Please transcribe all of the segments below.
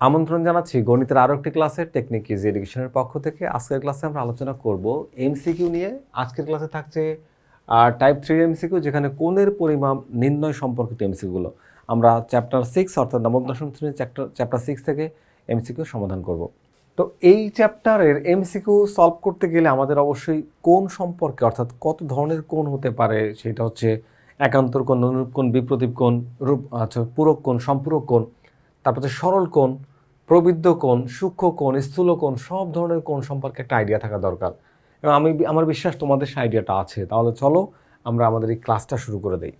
আমন্ত্রণ জানাচ্ছি গণিতের আরও একটি ক্লাসের টেকনিক ইজি এডুকেশনের পক্ষ থেকে। আজকের ক্লাসে আমরা আলোচনা করব এমসিকিউ নিয়ে। আজকের ক্লাসে থাকছে টাইপ 3 এমসিকিউ, যেখানে কোণের পরিমাপ নির্ণয় সম্পর্কিত এমসিকিউগুলো আমরা চ্যাপ্টার 6 অর্থাৎ নবম দশম শ্রেণীর চ্যাপ্টার 6 থেকে এমসিকিউ সমাধান করব। তো এই চ্যাপ্টারের এমসিকিউ সলভ করতে গেলে আমাদের অবশ্যই কোণ সম্পর্কে, অর্থাৎ কত ধরনের কোণ হতে পারে, সেটা হচ্ছে একান্তর কোণ, অনুরূপ কোণ, বিপ্রতীপ কোণ, পূরক কোণ, সম্পূরক কোণ, তারপর হচ্ছে সরল কোণ, প্রবৃদ্ধ কোণ, সূক্ষ্ম কোণ, স্থূল কোণ, সব ধরনের কোণ সম্পর্কে একটা আইডিয়া থাকা দরকার। এবং আমার বিশ্বাস তোমাদের সেই আইডিয়াটা আছে। তাহলে চলো আমরা আমাদের এই ক্লাসটা শুরু করে দেই।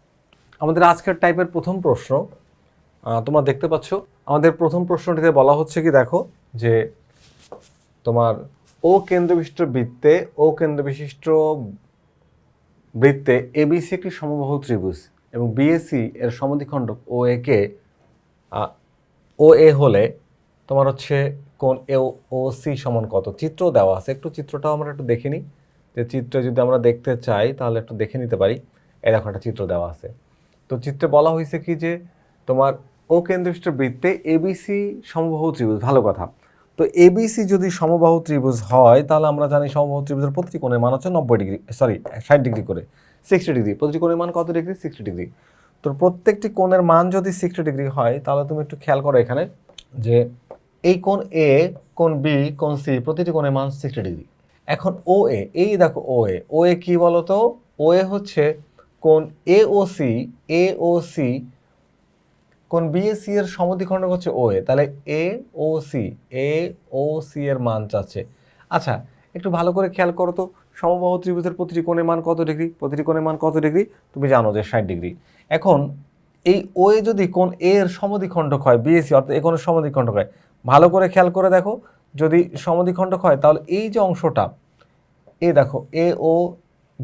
আমাদের আজকের টাইপের প্রথম প্রশ্ন তোমরা দেখতে পাচ্ছ। আমাদের প্রথম প্রশ্নটিতে বলা হচ্ছে কি, দেখো যে তোমার ও কেন্দ্রবিশিষ্ট বৃত্তে এবিসি একটি সমবাহু ত্রিভুজ এবং বিএসি এর সমদ্বিখণ্ডক ও একে ও এ হলে তোমার হচ্ছে কোণ এ ও সি সমান কত। চিত্র দেওয়া আছে, একটু চিত্রটাও আমরা একটু দেখে নিই, যে চিত্র যদি আমরা দেখতে চাই তাহলে একটু দেখে নিতে পারি। এই দেখো একটা চিত্র দেওয়া আছে। তো চিত্রে বলা হয়েছে কি, যে তোমার ও কেন্দ্রবিশিষ্ট বৃত্তে এবিসি সমবাহু ত্রিভুজ। ভালো কথা। তো এবিসি যদি সমবাহু ত্রিভুজ হয়, তাহলে আমরা জানি সমবাহু ত্রিভুজের প্রতিটি কোণের মান হচ্ছে 60 ডিগ্রি করে, 60 ডিগ্রি। প্রতিটি কোণের মান কত ডিগ্রি? 60 ডিগ্রি। তো প্রত্যেকটি কোণের মান যদি 60 ডিগ্রি হয়, তাহলে তুমি একটু খেয়াল করো এখানে, যে এই কোণ এ, কোণ বি, কোণ সি, প্রতিটি কোণের মান 60 ডিগ্রি। এখন ও এ, এই দেখো ও এ কি বলতো? ও এ হচ্ছে কোণ এ ও সি, কোণ বিএসি এর সমদ্বিখণ্ডক হচ্ছে ও এ। তাহলে এ ও সি এর মান চাচ্ছে। আচ্ছা, একটু ভালো করে খেয়াল করো তো, সমবাহু ত্রিভুজের প্রতিটি কোণের মান কত ডিগ্রি? প্রতিটি কোণের মান কত ডিগ্রি? তুমি জানো যে 60 ডিগ্রি। এখন এই ও এ যদি কোণ এ এর সমদ্বিখণ্ডক হয়, বিএসি অর্থাৎ এ কোণের সমদ্বিখণ্ডক হয়, ভালো করে খেয়াল করে দেখো, যদি সমদ্বিখণ্ডক হয় তাহলে এই যে অংশটা, দেখো এ ও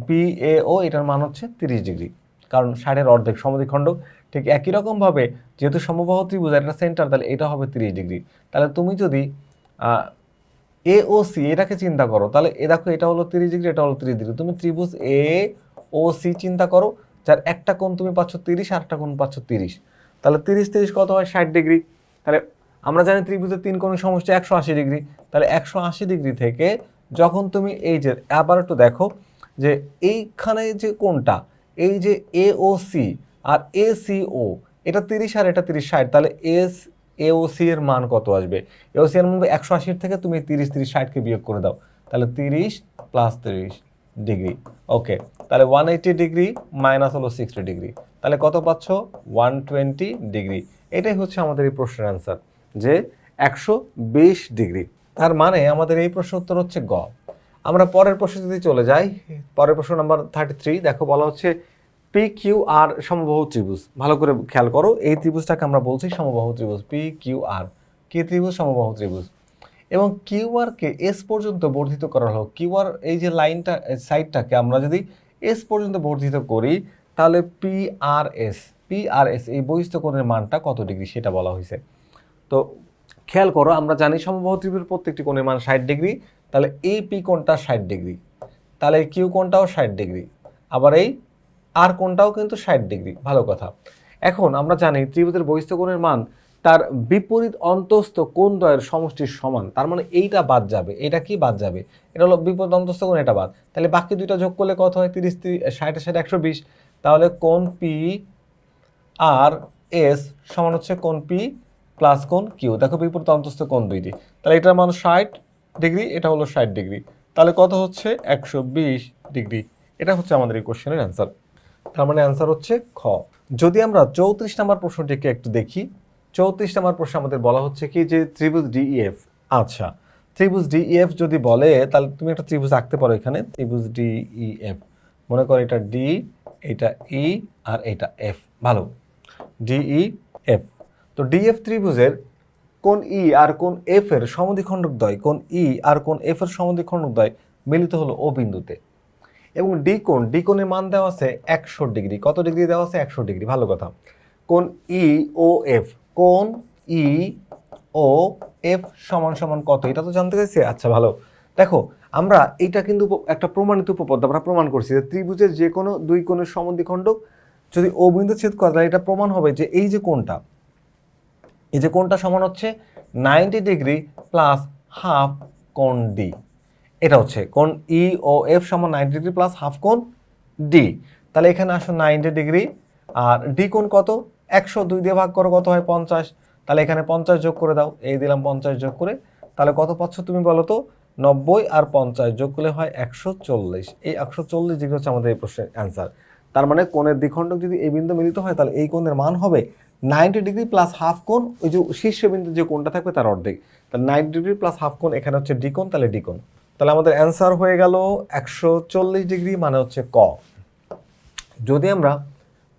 বি এ ও, এটার মান হচ্ছে 30 ডিগ্রি, কারণ 60-এর অর্ধেক সমদ্বিখণ্ডক। ঠিক একই রকমভাবে যেহেতু সমবাহু ত্রিভুজ একটা সেন্টার, তাহলে এটা হবে 30 ডিগ্রি। তাহলে তুমি যদি এ ও সি এটাকে চিন্তা করো, তাহলে দেখো এটা হলো 30 ডিগ্রি, এটা হলো 30 ডিগ্রি। তুমি ত্রিভুজ এ ও সি চিন্তা করো, যার একটা কোণ তুমি পাচ্ছ 30 আর একটা কোণ পাচ্ছ 30। তাহলে 30 কত হয়? 60 ডিগ্রি। তাহলে আমরা জানি ত্রিভুজের তিন কোণের সমষ্টি 180 ডিগ্রি। তাহলে 180 ডিগ্রি থেকে যখন তুমি এই যে আবার একটু দেখো, যে এইখানে যে কোণটা, এই যে এ ও সি আর এ সি ও, এটা 30 আর এটা 30, 60। তাহলে এ ও সি এর মান কত আসবে? এ ও সি এর মান 180 থেকে তুমি 30 60কে বিয়োগ করে দাও, তাহলে 30 প্লাস 30 ডিগ্রি। ওকে, তাহলে 180 ডিগ্রি মাইনাস হলো 60 ডিগ্রি, তাহলে কত পাচ্ছ? 120 ডিগ্রি। এটাই হচ্ছে আমাদের এই প্রশ্নের অ্যান্সার, যে 120 ডিগ্রি। তার মানে আমাদের এই প্রশ্ন উত্তর হচ্ছে গ। আমরা পরের প্রশ্নে যদি চলে যাই, পরের প্রশ্ন নাম্বার 33, দেখো বলা হচ্ছে পি কিউ আর সমবাহু ত্রিভুজ। ভালো করে খেয়াল করো, এই ত্রিভুজটাকে আমরা বলছি সমবাহু ত্রিভুজ। পি কিউ আর কি ত্রিভুজ? সমবাহু ত্রিভুজ। এবং কিউ আর কে এস পর্যন্ত বর্ধিত করা হলো। কিউ আর এই যে লাইনটা, সাইডটাকে আমরা যদি এস পর্যন্ত বর্ধিত করি, তাহলে পি আর এস এই বহিস্থ কোণের মানটা কত ডিগ্রি সেটা বলা হয়েছে। তো খেয়াল করো, আমরা জানি সমবাহু ত্রিভুজের প্রত্যেকটি কোণের মান 60 ডিগ্রি। তাহলে এই পি কোণটা 60 ডিগ্রি, তাহলে এই কিউ কোণটাও 60 ডিগ্রি, আবার এই আর কোণটাও কিন্তু 60 ডিগ্রি। ভালো কথা। এখন আমরা জানি ত্রিভুজের বহিস্থ কোণের মান তার বিপরীত অন্তস্থ কোণ দ্বয়ের সমষ্টির সমান। তার মানে এইটা বাদ যাবে। এটা কি বাদ যাবে? এটা হলো বিপরীত অন্তস্থ কোণ, এটা বাদ। তাহলে বাকি দুইটা যোগ করলে কত হয়? 30 60 60 120। তাহলে কোণ পি আর এস সমান হচ্ছে কোণ পি প্লাস কোণ কিউ। দেখো বিপরীত অন্তস্থ কোণ দুইটি, তাহলে এটার মান 60 ডিগ্রি, এটা হলো 60 ডিগ্রি। তাহলে কত হচ্ছে? 120 ডিগ্রি। এটা হচ্ছে আমাদের এই কোশ্চেনের অ্যান্সার। তার মানে অ্যান্সার হচ্ছে খ। যদি আমরা 34 নম্বর প্রশ্নটিকে একটু দেখি, 34 নম্বর প্রশ্নে আমাদের বলা হচ্ছে কি, যে ত্রিভুজ ডিইএফ। আচ্ছা, ত্রিভুজ ডিইএফ যদি বলে, তাহলে তুমি একটা ত্রিভুজ আঁকতে পারো এখানে। ত্রিভুজ ডিইএফ, মনে করো এটা ডি, এটা ই আর এটা এফ। ভালো, ডিইএফ। তো ডিএফ ত্রিভুজের কোণ ই আর কোণ এফ এর সমদ্বিখণ্ডক দ্বয়, কোণ ই আর কোণ এফ এর সমদ্বিখণ্ডক দ্বয় মিলিত হলো ও বিন্দুতে। এবং ডি কোণের মান দেওয়া আছে 100 ডিগ্রি। কত ডিগ্রি দেওয়া আছে? 100 ডিগ্রি। ভালো কথা। কোণ ই ও এফ, কোণ ই ও এফ সমান সমান কত, এটা তো জানতে চাইছে। আচ্ছা ভালো, দেখো আমরা এটা কিন্তু একটা প্রমাণিত উপপাদ্য আমরা প্রমাণ করছি, যে ত্রিভুজের যে কোনো দুই কোণের সমদ্বিখণ্ডক যদি ও বিন্দু ছেদ করে, তাহলে এটা প্রমাণ হবে যে এই যে কোণটা সমান হচ্ছে 90 ডিগ্রি প্লাস হাফ কোণ ডি। এটা হচ্ছে কোণ ই ও এফ সমান 90 ডিগ্রি প্লাস হাফ কোণ ডি। তাহলে এখানে আসো 90 ডিগ্রি, আর ডি কোণ কত, 102 দিয়ে ভাগ করো কত হয় 50। তাহলে এখানে 50 যোগ করে দাও, এই দিলাম 50 যোগ করে। তাহলে কত পাচ্ছ তুমি বলো তো, 90 আর 50 যোগ করলে হয় 140। এই 140 ডিগ্রি হচ্ছে আমাদের এই প্রশ্নের অ্যান্সার। তার মানে কোণের দ্বিখণ্ডক যদি এই বিন্দু মিলিত হয় তাহলে এই কোণের মান হবে 90 ডিগ্রি প্লাস হাফ কোণ, ওই যে শীর্ষবিন্দু যে কোণটা থাকবে তার অর্ধেক। তাহলে 90 ডিগ্রি প্লাস হাফ কোণ এখানে হচ্ছে ডি কোণ, তাহলে ডি কোণ। তাহলে আমাদের অ্যান্সার হয়ে গেল 140 ডিগ্রি, মানে হচ্ছে ক। যদি আমরা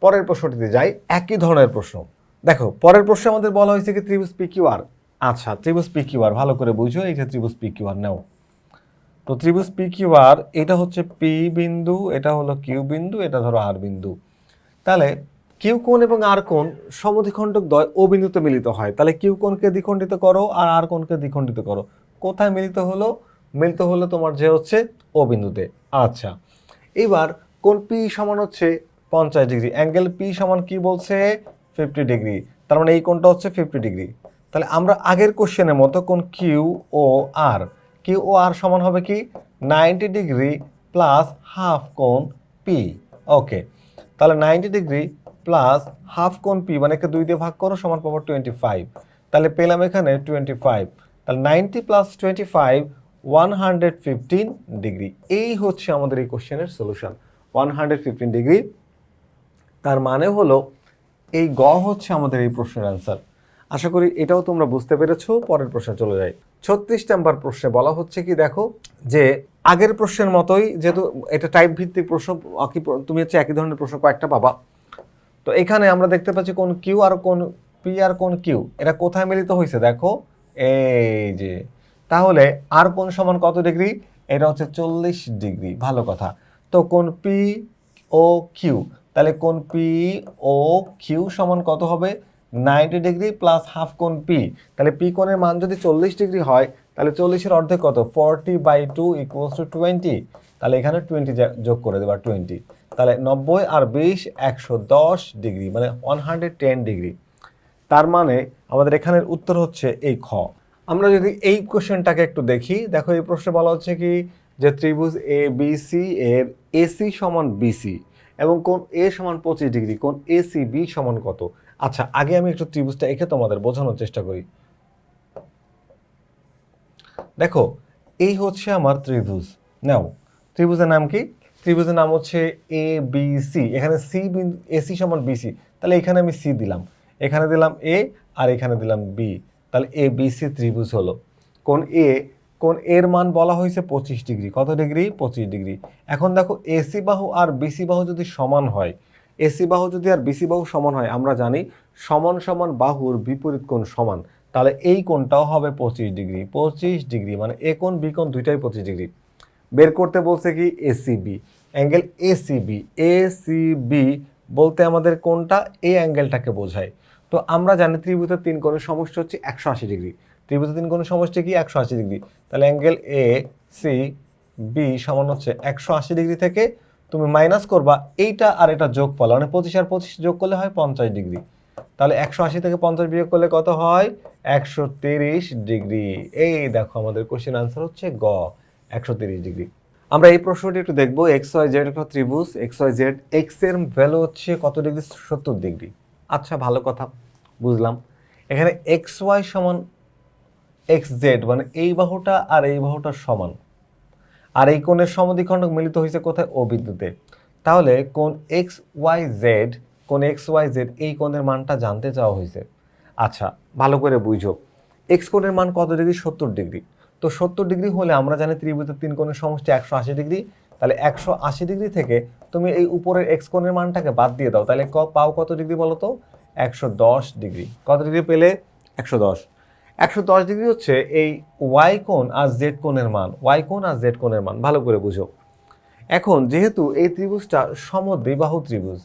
পরের প্রশ্নটিতে যাই, একই ধরনের প্রশ্ন। দেখো পরের প্রশ্নে আমাদের বলা হয়েছে কি ত্রিভুজ পি কিউ আর। আচ্ছা, ত্রিভুজ পি কিউ আর ভালো করে বুঝো, এই যে ত্রিভুজ পি কিউ আর নাও। তো ত্রিভুজ পি কিউ আর, এটা হচ্ছে পি বিন্দু, এটা হলো কিউ বিন্দু, এটা ধরো আর বিন্দু। তাহলে কিউ কোণ এবং আর কোণ সমদ্বিখণ্ডক দ্বয় ও বিন্দুতে মিলিত হয়। তাহলে কিউ কোণকে দ্বিখণ্ডিত করো আর আর কোণকে দ্বিখণ্ডিত করো। কোথায় মিলিত হলো? মিলিত হলো তোমার যে হচ্ছে ও বিন্দুতে। আচ্ছা, এবার কোণ পি সমান হচ্ছে 50 ডিগ্রি, অ্যাঙ্গেল পি সমান কি বলছে 50 ডিগ্রি, তার মানে এই কোণটা হচ্ছে 50 ডিগ্রি। তাহলে আমরা আগের কোশ্চেনের মতো কোণ কিউ ও আর, কিউ ও আর সমান হবে কি 90 ডিগ্রি প্লাস হাফ কোণ পি। ওকে, তাহলে 90 ডিগ্রি প্লাস হাফ কোণ পি, মানে একে 2 দিয়ে ভাগ করো সমান পাবো 25। তাহলে পেলাম এখানে 25। তাহলে 90 প্লাস 25 115 ডিগ্রি। এই হচ্ছে আমাদের এই কোশ্চেনের সলিউশন, 115 ডিগ্রি। তার মানে হলো এই গ হচ্ছে আমাদের এই প্রশ্নের অ্যান্সার। আশা করি এটাও তোমরা বুঝতে পেরেছো। পরের প্রশ্নে চলে যাই। 36 নাম্বার প্রশ্নে বলা হচ্ছে কি, দেখো যে আগের প্রশ্নের মতোই, যেহেতু এটা টাইপ ভিত্তিক প্রশ্ন, তুমি হচ্ছে একই ধরনের প্রশ্ন কয়েকটা পাবা। তো এখানে আমরা দেখতে পাচ্ছি কোন কিউ আর কোন পি আর কোন কিউ, এটা কোথায় মিলিত হয়েছে দেখো, এই যে। তাহলে আর কোন সমান কত ডিগ্রি? এটা হচ্ছে 40 ডিগ্রি। ভালো কথা। তো কোন পি ও কিউ, তাহলে কোন পি ও কিউ সমান কত হবে 90 ডিগ্রি প্লাস হাফ কোন পি। তাহলে পি কোণের মান যদি 40 ডিগ্রি হয়, তাহলে 40-এর অর্ধেক কত, 40/2 = 20। তাহলে এখানে 20 যোগ করে দেবা, 20। তাহলে 90 আর 20 110 ডিগ্রি, মানে 110 ডিগ্রি। তার মানে আমাদের এখানের উত্তর হচ্ছে এই খ। আমরা যদি এই কোশ্চেনটাকে একটু দেখি, দেখো এই প্রশ্নে বলা হচ্ছে কি যে ত্রিভুজ এ বি সি এর এসি সমান বিসি এবং কোণ এ সমান 25 ডিগ্রি, কোণ এসি বি সমান কত? আচ্ছা, আগে আমি একটু ত্রিভুজটা এঁকে তোমাদের বোঝানোর চেষ্টা করি। দেখো এই হচ্ছে আমার ত্রিভুজ। নাও, ত্রিভুজের নাম কি? ত্রিভুজের নাম হচ্ছে এ বি সি। এখানে সি বিন্দু, এসি সমান বিসি, তাহলে এখানে আমি সি দিলাম, এখানে দিলাম এ, আর এখানে দিলাম বি। তাহলে এ বি সি ত্রিভুজ হলো। কোণ এ, কোণ এর মান বলা হয়েছে 25 ডিগ্রি। কত ডিগ্রি? 25 ডিগ্রি। এখন দেখো এসি বাহু আর বিসি বাহু যদি সমান হয়, এসি বাহু যদি আর বিসি বাহু সমান হয়, আমরা জানি সমান সমান বাহুর বিপরীত কোণ সমান। তাহলে এই কোণটাও হবে 25 ডিগ্রি। 25 ডিগ্রি মানে এ কোণ বি কোণ দুইটাই 25 ডিগ্রি। বের করতে বলছে কি এসিবি, অ্যাঙ্গেল এসিবি। এসিবি বলতে আমাদের কোণটা এই অ্যাঙ্গেলটাকে বোঝায়। তো আমরা জানি ত্রিভুজের তিন কোণের সমষ্টি হচ্ছে 180 ডিগ্রি। ত্রিভুজের তিন কোণের সমষ্টি কি 180 ডিগ্রি। তাহলে অ্যাঙ্গেল এ সি বি সমান হচ্ছে 180 ডিগ্রি থেকে তুমি মাইনাস করবা এইটা আর এটা যোগ ফল, মানে 25 আর 25 যোগ করলে হয় 50 ডিগ্রি। তাহলে 180 থেকে 50 বিয়োগ করলে কত হয়? 130 ডিগ্রি। এই দেখো আমাদের কোশ্চেন আনসার হচ্ছে গ, 130 ডিগ্রি। আমরা এই প্রশ্নটি একটু দেখবো। এক্স ওয়াই জেড একটা ত্রিভুজ, এক্স ওয়াই জেড, এক্স এর ভ্যালু হচ্ছে কত ডিগ্রি? 70 ডিগ্রি। আচ্ছা, ভালো কথা, বুঝলাম। এখানে এক্স ওয়াই সমান এক্স জেড, মানে এই বাহুটা আর এই বাহুটা সমান, আর এই কোণের সমদ্বিখণ্ডক মিলিত হয়েছে কোথায়? ও বিন্দুতে। তাহলে কোণ এক্স ওয়াই জেড, কোণ এক্স ওয়াই জেড, এই কোণের মানটা জানতে চাওয়া হয়েছে। আচ্ছা, ভালো করে বুঝো, এক্স কোণের মান কত ডিগ্রি? 70 ডিগ্রি। তো 70 ডিগ্রি হলে আমরা জানি ত্রিভুজের তিন কোণের সমষ্টি 180 ডিগ্রি। তাহলে 180 ডিগ্রি থেকে তুমি এই উপরের এক্স কোণের মানটাকে বাদ দিয়ে দাও, তাহলে পাও কত ডিগ্রি বলো তো? 110 ডিগ্রি। কত ডিগ্রি পেলে? 110। 110 ডিগ্রি হচ্ছে এই ওয়াই কোণ আর জেড কোণের মান, ওয়াই কোণ আর জেড কোণের মান। ভালো করে বুঝো। এখন যেহেতু এই ত্রিভুজটা সমদ্বিবাহু ত্রিভুজ,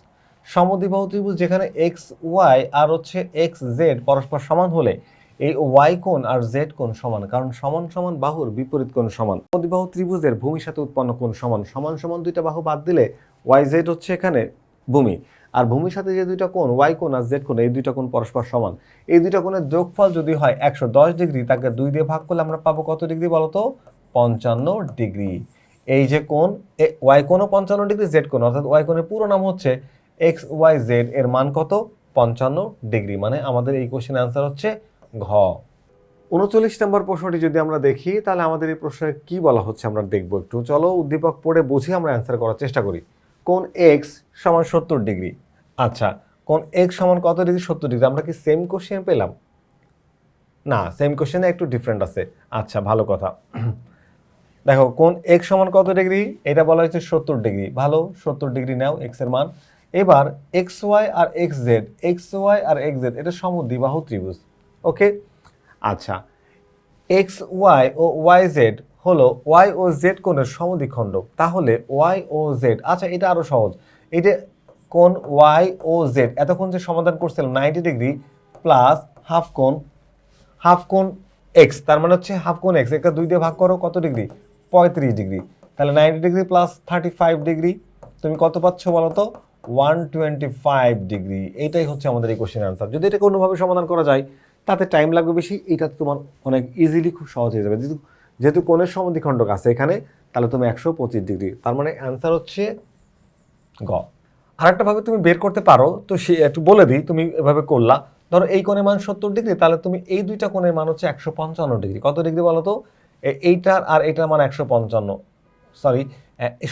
সমদ্বিবাহু ত্রিভুজ যেখানে এক্স ওয়াই আর হচ্ছে এক্স জেড পরস্পর সমান হলে এই ওয়াই কোণ আর জেড কোণ সমান, কারণ সমান সমান বাহুর বিপরীত কোণ সমান। সমদ্বিবাহু ত্রিভুজের ভূমির সাথে উৎপন্ন কোণ সমান, সমান সমান দুইটা বাহু বাদ দিলে ওয়াই জেড হচ্ছে এখানে ভূমি। আর ভূমির সাথে যে দুইটা কোণ ওয়াই কোণ আর জেড কোণ এই দুইটা কোণ পরস্পর সমান, এই দুইটা কোণের যোগফল যদি হয় 110 ডিগ্রি, তাকে 2 দিয়ে ভাগ করলে আমরা পাবো কত ডিগ্রি বলো তো? 55 ডিগ্রি। এই যে কোণ ওয়াই কোণও 55 ডিগ্রি, জেড কোণ অর্থাৎ ওয়াই কোণের পুরো নাম হচ্ছে এক্স ওয়াই জেড, এর মান কত? 55 ডিগ্রি। মানে আমাদের এই কোশ্চেনের অ্যান্সার হচ্ছে ঘ। 39 নম্বর প্রশ্নটি যদি আমরা দেখি তাহলে আমাদের এই প্রশ্নে কি বলা হচ্ছে আমরা দেখবো একটু। চলো উদ্দীপক পড়ে বুঝে আমরা অ্যান্সার করার চেষ্টা করি। কোণ এক্স সমান 70 ডিগ্রি। আচ্ছা, কোণ এক্স সমান কত ডিগ্রি? 70 ডিগ্রি। আমরা কি সেম কোশ্চেন পেলাম? না, সেম কোশ্চেনে একটু ডিফারেন্ট আছে। আচ্ছা, ভালো কথা। দেখো, কোণ এক্স সমান কত ডিগ্রি? এটা বলা হয়েছে 70 ডিগ্রি। ভালো, 70 ডিগ্রি নাও এক্স এর মান। এবার এক্স ওয়াই আর এক্স জেড, এক্স ওয়াই আর এক্স জেড এটা সমদ্বিবাহু ত্রিভুজ। ওকে, আচ্ছা, এক্স ওয়াই ও ওয়াই জেড হলো ওয়াই ও জেড কোণের সমদ্বিখণ্ডক। তাহলে ওয়াই ও জেড, আচ্ছা এটা আরো সহজ। এটা কোণ ওয়াই ও জেড এতক্ষণ যে সমাধান করছিলাম 90 ডিগ্রি প্লাস হাফ কোণ এক্স, তার মানে হচ্ছে হাফ কোণ এক্স, এটা 2 দিয়ে ভাগ করো, কত ডিগ্রি? 35 ডিগ্রি। তাহলে 90 ডিগ্রি প্লাস 35 ডিগ্রি, তুমি কত পাচ্ছ বলো তো? 125 ডিগ্রি। এইটাই হচ্ছে আমাদের এই কোশ্চেনের আনসার। যদি এটা কোনোভাবে সমাধান করা যায় তাতে টাইম লাগবে বেশি, এটা তোমার অনেক ইজিলি খুব সহজ হয়ে যাবে। যেহেতু কোণের সমদ্বিখণ্ডক আছে এখানে, তাহলে তুমি 125 ডিগ্রি, তার মানে অ্যান্সার হচ্ছে গ। আরেকটা ভাবে তুমি বের করতে পারো, তো সে একটু বলে দিই, তুমি এভাবে করলা। ধরো এই কোণের মান 70 ডিগ্রি, তাহলে তুমি এই দুইটা কোণের মান হচ্ছে 155 ডিগ্রি। কত ডিগ্রি বলো তো? এইটার আর এইটার মান 155, সরি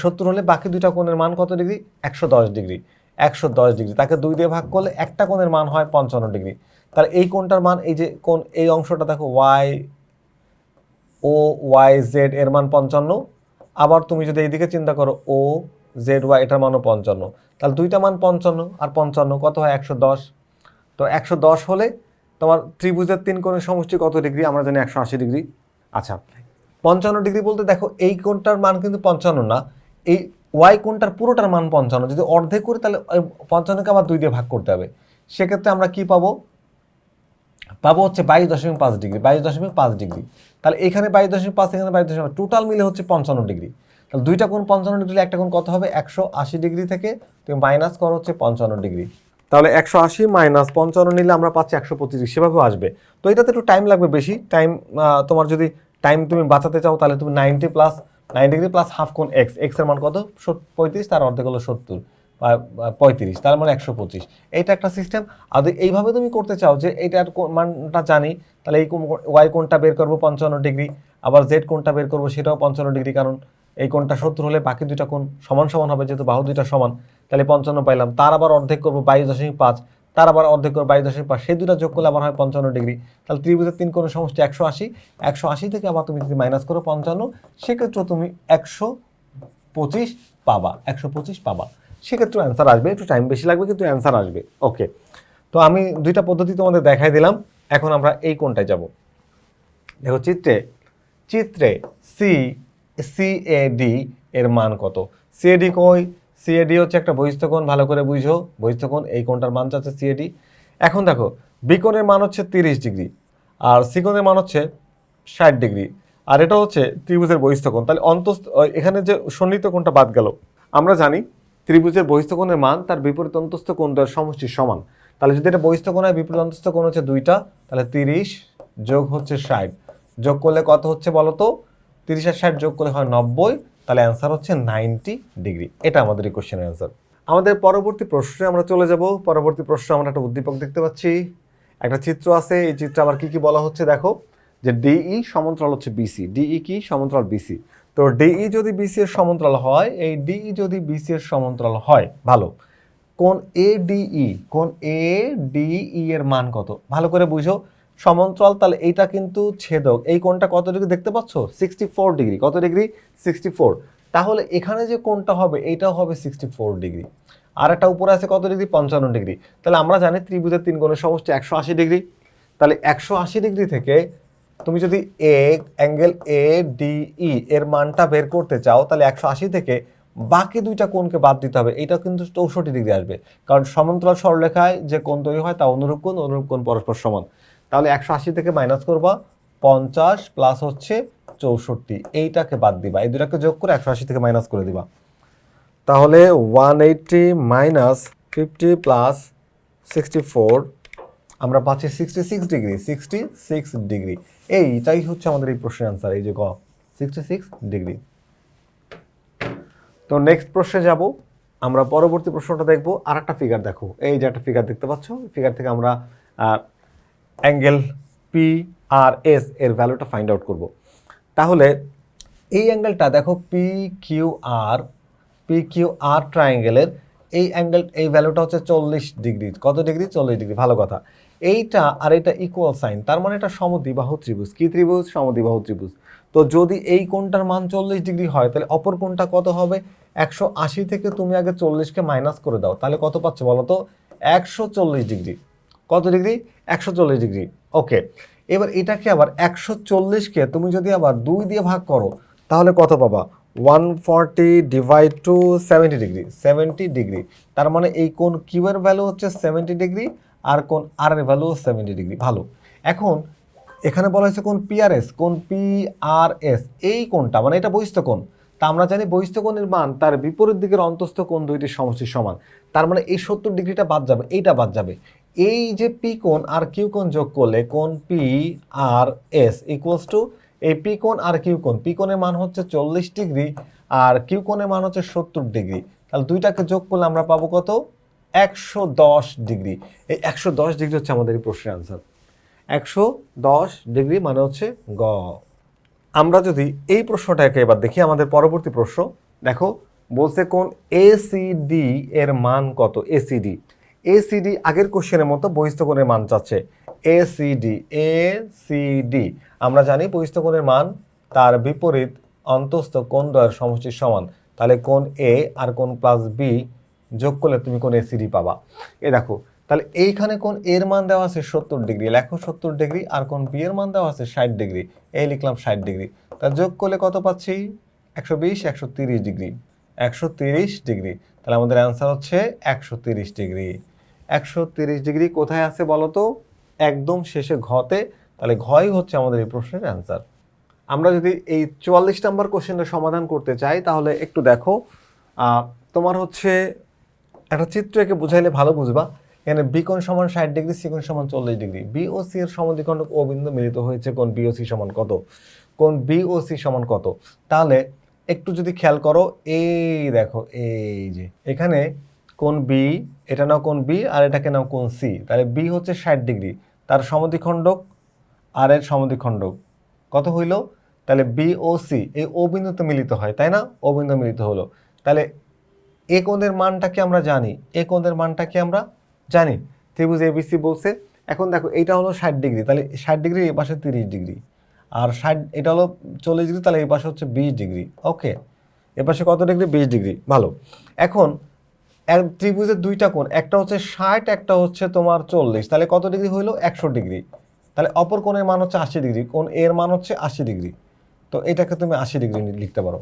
70 হলে বাকি দুইটা কোণের মান কত ডিগ্রি? 110 ডিগ্রি। 110 ডিগ্রি তাকে 2 দিয়ে ভাগ করলে একটা কোণের মান হয় 55 ডিগ্রি। তাহলে এই কোণটার মান, এই যে কোণ এই অংশটা দেখো ওয়াই ও ওয়াই জেড এর মান 55। আবার তুমি যদি এইদিকে চিন্তা করো ও জেড ওয়াই এটার মানও 55, তাহলে দুইটা মান 55 আর 55 কত হয়? 110। তো 110 হলে তোমার ত্রিভুজের 3 কোণের সমষ্টি কত ডিগ্রি? আমরা জানি 180 ডিগ্রি। আচ্ছা, 55 ডিগ্রি বলতে দেখো এই কোণটার মান কিন্তু 55 না, এই ওয়াই কোণটার পুরোটার মান 55। যদি অর্ধেক করি তাহলে 55কে আবার 2 দিয়ে ভাগ করতে হবে। সেক্ষেত্রে আমরা কি পাবো? পাবো হচ্ছে 22.5 ডিগ্রি। 22.5 ডিগ্রি, তাহলে এখানে 22.5, এখানে 22.5, টোটাল মিলে হচ্ছে 55 ডিগ্রি। তাহলে দুইটা কোণ 55 ডিগ্রি, একটা কোণ কত হবে? 180 ডিগ্রি থেকে তুমি মাইনাস করো হচ্ছে 55 ডিগ্রি। তাহলে 180 মাইনাস 55 নিলে আমরা পাচ্ছি 125, সেভাবেও আসবে। তো এটাতে একটু টাইম লাগবে বেশি। টাইম তোমার যদি টাইম তুমি বাঁচাতে চাও তাহলে তুমি 90 ডিগ্রি প্লাস হাফ কোণ এক্স, এক্স এর মান কত? 35, তার অর্ধেক হলো 70, 35, তার মানে 125। এইটা একটা সিস্টেম। আর এইভাবে তুমি করতে চাও যে এইটার মানটা জানি, তাহলে এই ওয়াই কোণটা বের করবো 55 ডিগ্রি, আবার জেড কোণটা বের করবো সেটাও 55 ডিগ্রি, কারণ এই কোণটা 70 হলে বাকি দুইটা কোণ সমান সমান হবে, যেহেতু বাহু দুইটা সমান। তাহলে 55 পাইলাম, তার আবার অর্ধেক করবো 22.5, তার আবার অর্ধেক করবো 22.5, সেই দুটা যোগ করলে আবার হয় 55 ডিগ্রি। তাহলে ত্রিভুজের 3 কোণের সমষ্টি 180। 180 থেকে আবার তুমি যদি মাইনাস করো 55, সেক্ষেত্রে তুমি 125 পাবা, 125 পাবা। সেক্ষেত্রে অ্যান্সার আসবে, একটু টাইম বেশি লাগবে কিন্তু অ্যান্সার আসবে। ওকে, তো আমি দুইটা পদ্ধতি তোমাদের দেখাই দিলাম। এখন আমরা এই কোণটায় যাব। দেখো চিত্রে সিএডি এর মান কত? সিএডি কই? সিএডি হচ্ছে একটা বহিস্থ কোণ, ভালো করে বুঝো। বহিস্থ কোণ, এই কোণটার মান চাচ্ছে সিএডি। এখন দেখো বি কোণের মান হচ্ছে 30 ডিগ্রি আর সি কোণের মান হচ্ছে 60 ডিগ্রি, আর এটা হচ্ছে ত্রিভুজের বহিস্থ কোণ। তাহলে এখানে যে সন্নিহিত কোণটা বাদ গেল। আমরা জানি ত্রিভুজের বহিস্থ কোণের মান তার বিপরীত অন্তস্থ কোণ দ্বয়ের সমষ্টির সমান। তাহলে যদি এটা বহিস্থ কোণ হয়, বিপরীত অন্তস্থ কোণ হচ্ছে দুইটা, তাহলে 30 যোগ হচ্ছে 60, যোগ করলে কত হচ্ছে বলো তো? 30 আর 60 যোগ করলে হয় 90, তাহলে অ্যান্সার হচ্ছে 90 ডিগ্রি। এটা আমাদের এই কোশ্চেনের অ্যান্সার। আমাদের পরবর্তী প্রশ্নে আমরা চলে যাব। পরবর্তী প্রশ্নে আমরা একটা উদ্দীপক দেখতে পাচ্ছি, একটা চিত্র আছে। এই চিত্রে আবার কি কি বলা হচ্ছে দেখো, যে ডিই সমান্তরাল হচ্ছে বিসি। ডিই কি? সমান্তরাল বিসি। তো ডিই যদি বিসি এর সমান্তরাল হয়, এই ডিই যদি বিসি এর সমান্তরাল হয়, ভালো। কোণ এডিই এর মান কত? ভালো করে বুঝো। সমান্তরাল, তাহলে এইটা কিন্তু ছেদক। এই কোণটা কত ডিগ্রি দেখতে পাচ্ছ? 64 ডিগ্রি। কত ডিগ্রি? 64। তাহলে এখানে যে কোণটা হবে এইটাও হবে 64 ডিগ্রি। আর একটা উপরে আছে কত ডিগ্রি? 55 ডিগ্রি। তাহলে আমরা জানি ত্রিভুজের 3 কোণের সমষ্টি 180 ডিগ্রি। তাহলে 180 ডিগ্রি থেকে তুমি যদি অ্যাঙ্গেল এডিই এর মানটা বের করতে চাও, তাহলে 180 থেকে বাকি দুইটা কোণকে বাদ দিতে হবে। এটা কিন্তু 64 ডিগ্রি আসবে, কারণ সমান্তরাল সরলরেখায় যে কোণ তৈরি হয় তা অনুরূপ কোণ পরস্পর সমান। তাহলে 180 থেকে মাইনাস করবা 50 প্লাস হচ্ছে 64, এইটাকে বাদ দিবা, এই দুটাকে যোগ করে 180 থেকে মাইনাস করে দিবা। তাহলে 180 মাইনাস 50 প্লাস 64 আমরা পাচ্ছি 66 ডিগ্রি, 66 ডিগ্রি। এইটাই হচ্ছে আমাদের এই প্রশ্নের অ্যান্সার, এই যে গ 66 ডিগ্রি। তো নেক্সট প্রশ্নে যাব আমরা, পরবর্তী প্রশ্নটা দেখব। আর একটা ফিগার দেখো, এই যে একটা ফিগার দেখতে পাচ্ছ, ফিগার থেকে আমরা অ্যাঙ্গেল পি আর এস এর ভ্যালুটা ফাইন্ড আউট করব। তাহলে এই অ্যাঙ্গেলটা দেখো, পি কিউ আর ট্রায়াঙ্গেলের এই অ্যাঙ্গেল, এই ভ্যালুটা হচ্ছে 40 ডিগ্রি। কত ডিগ্রি? 40 ডিগ্রি। ভালো কথা। এইটা আর এটা ইকুয়াল সাইন, তার মানে এটা সমদ্বিবাহু ত্রিভুজ। কি ত্রিভুজ? সমদ্বিবাহু ত্রিভুজ। তো যদি এই কোণটার মান 40 ডিগ্রি হয়, তাহলে অপর কোণটা কত হবে? 180 থেকে তুমি আগে 40কে মাইনাস করে দাও, তাহলে কত পাচ্ছ বলো তো? 140 ডিগ্রি। কত ডিগ্রি? 140 ডিগ্রি। ওকে, এবার এটাকে আবার 140কে তুমি যদি আবার 2 দিয়ে ভাগ করো, তাহলে কত পাবা? 140 ডিভাইড টু 70 ডিগ্রি, 70 ডিগ্রি। তার মানে এই কোণ কিউ এর ভ্যালু হচ্ছে 70 ডিগ্রি, আর কোণ আর এর ভ্যালু 70 ডিগ্রি। ভালো। এখন এখানে বলা হয়েছে কোণ পিআরএস, কোণ পিআরএস এই কোণটা মানে এটা বহিস্থ কোণ। তা আমরা জানি বহিস্থ কোণের মান তার বিপরীত দিকের অন্তস্থ কোণ দুইটির সমষ্টির সমান। তার মানে এই 70 ডিগ্রিটা বাদ যাবে, এইটা বাদ যাবে। এই যে পি কোণ আর কিউ কোণ যোগ করলে কোণ P R S equals to এই পি কোণ আর কিউ কোণ, পি কোণের মান হচ্ছে 40 ডিগ্রি আর কিউ কোণের মান হচ্ছে 70 ডিগ্রি। তাহলে দুইটাকে যোগ করলে আমরা পাবো কত? 110 ডিগ্রি। এই 110 ডিগ্রি হচ্ছে আমাদের এই প্রশ্নের আনসার। 110 ডিগ্রি মানে হচ্ছে গ। আমরা যদি এই প্রশ্নটাকে এবার দেখি, আমাদের পরবর্তী প্রশ্ন দেখো, বলছে কোন এসিডি এর মান কত? এসিডি, এসিডি আগের কোশ্চেনের মতো বহিস্থ কোণের মান চাচ্ছে। এসিডি আমরা জানি বহিস্থ কোণের মান তার বিপরীত অন্তস্থ কোণ দ্বয়ের সমষ্টির সমান। তাহলে কোণ এ আর কোণ প্লাস বি যোগ করলে তুমি কোণ এসিডি পাবা। এ দেখো, তাহলে এইখানে কোণ এর মান দেওয়া আছে 70 ডিগ্রি, লেখো 70 ডিগ্রি, আর কোণ বি এর মান দেওয়া আছে 60 ডিগ্রি, এই লিখলাম 60 ডিগ্রি। তা যোগ করলে কত পাচ্ছি? 120, 130 ডিগ্রি, 130 ডিগ্রি। তাহলে আমাদের অ্যান্সার হচ্ছে 130 ডিগ্রি। 130 ডিগ্রি কোথায় আছে বলো তো? একদম শেষে ঘতে। তাহলে ঘই হচ্ছে আমাদের এই প্রশ্নের অ্যান্সার। আমরা যদি এই 44 নম্বর কোশ্চেনের সমাধান করতে চাই, তাহলে একটু দেখো, তোমার হচ্ছে একটা চিত্র এঁকে বুঝাইলে ভালো বুঝবা। এখানে বি কোণ সমান 60 ডিগ্রি, সি কোণ সমান 40 ডিগ্রি। বি ও সি এর সমদ্বিখণ্ডক ও বিন্দু মিলিত হয়েছে কোণ বি ও সি সমান কত? কোণ বি ও সি সমান কত? তাহলে একটু যদি খেয়াল করো, এই দেখো, এই যে এখানে কোণ বি, এটা নাও কোণ বি আর এটাকে নাও কোণ সি। তাহলে বি হচ্ছে 60 ডিগ্রি, তার সমদ্বিখণ্ডক আর এর সমদ্বিখণ্ডক কত হইল? তাহলে বি ও সি এই ও বিন্দুতে মিলিত হয়, তাই না? ও বিন্দু মিলিত হলো। তাহলে এ কোণের মানটাকে আমরা জানি, এ কোণের মানটাকে আমরা জানি, ত্রিভুজ এবিসি বলছে। এখন দেখো এইটা হলো 60 ডিগ্রি, তাহলে 60 ডিগ্রি এই পাশে 30 ডিগ্রি, আর 60 এটা হলো 40 ডিগ্রি, তাহলে এই পাশে হচ্ছে 20 ডিগ্রি। ওকে, এ পাশে কত ডিগ্রি? 20 ডিগ্রি। ভালো। এখন ত্রিভুজের দুইটা কোণ, একটা হচ্ছে 60, একটা হচ্ছে তোমার 40, তাহলে কত ডিগ্রি হইলো? 100 ডিগ্রি। তাহলে অপর কোণের মান হচ্ছে 80 ডিগ্রি, কোণ এর মান হচ্ছে 80 ডিগ্রি। তো এটাকে তুমি 80 ডিগ্রি লিখতে পারো।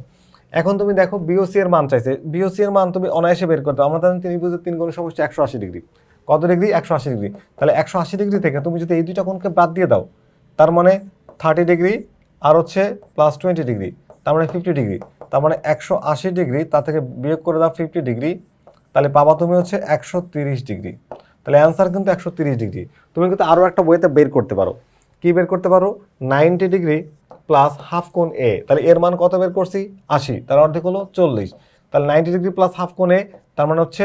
এখন তুমি দেখো বিওসি এর মান চাইছে, বিওসি এর মান তুমি অনায়াসে বের করতে। আমরা জানি ত্রিভুজের তিন কোণের সমষ্টি 180 ডিগ্রি। কত ডিগ্রি? 180 ডিগ্রি। তাহলে 180 ডিগ্রি থেকে তুমি যদি এই দুইটা কোণকে বাদ দিয়ে দাও, তার মানে 30 ডিগ্রি আর হচ্ছে প্লাস 20 ডিগ্রি, তার মানে 50 ডিগ্রি। তার মানে 180 ডিগ্রি, তা থেকে বিয়োগ করে দাও 50 ডিগ্রি, তাহলে পাবা তুমি হচ্ছে 130 ডিগ্রি। তাহলে অ্যান্সার কিন্তু 130 ডিগ্রি। তুমি কিন্তু আরও একটা বইতে বের করতে পারো। কি বের করতে পারো? 90 ডিগ্রি প্লাস হাফ কোণ এ। তাহলে এর মান কত বের করছি? 80, তার অর্ধেক হলো 40। তাহলে 90 ডিগ্রি প্লাস হাফ কোণ এ, তার মানে হচ্ছে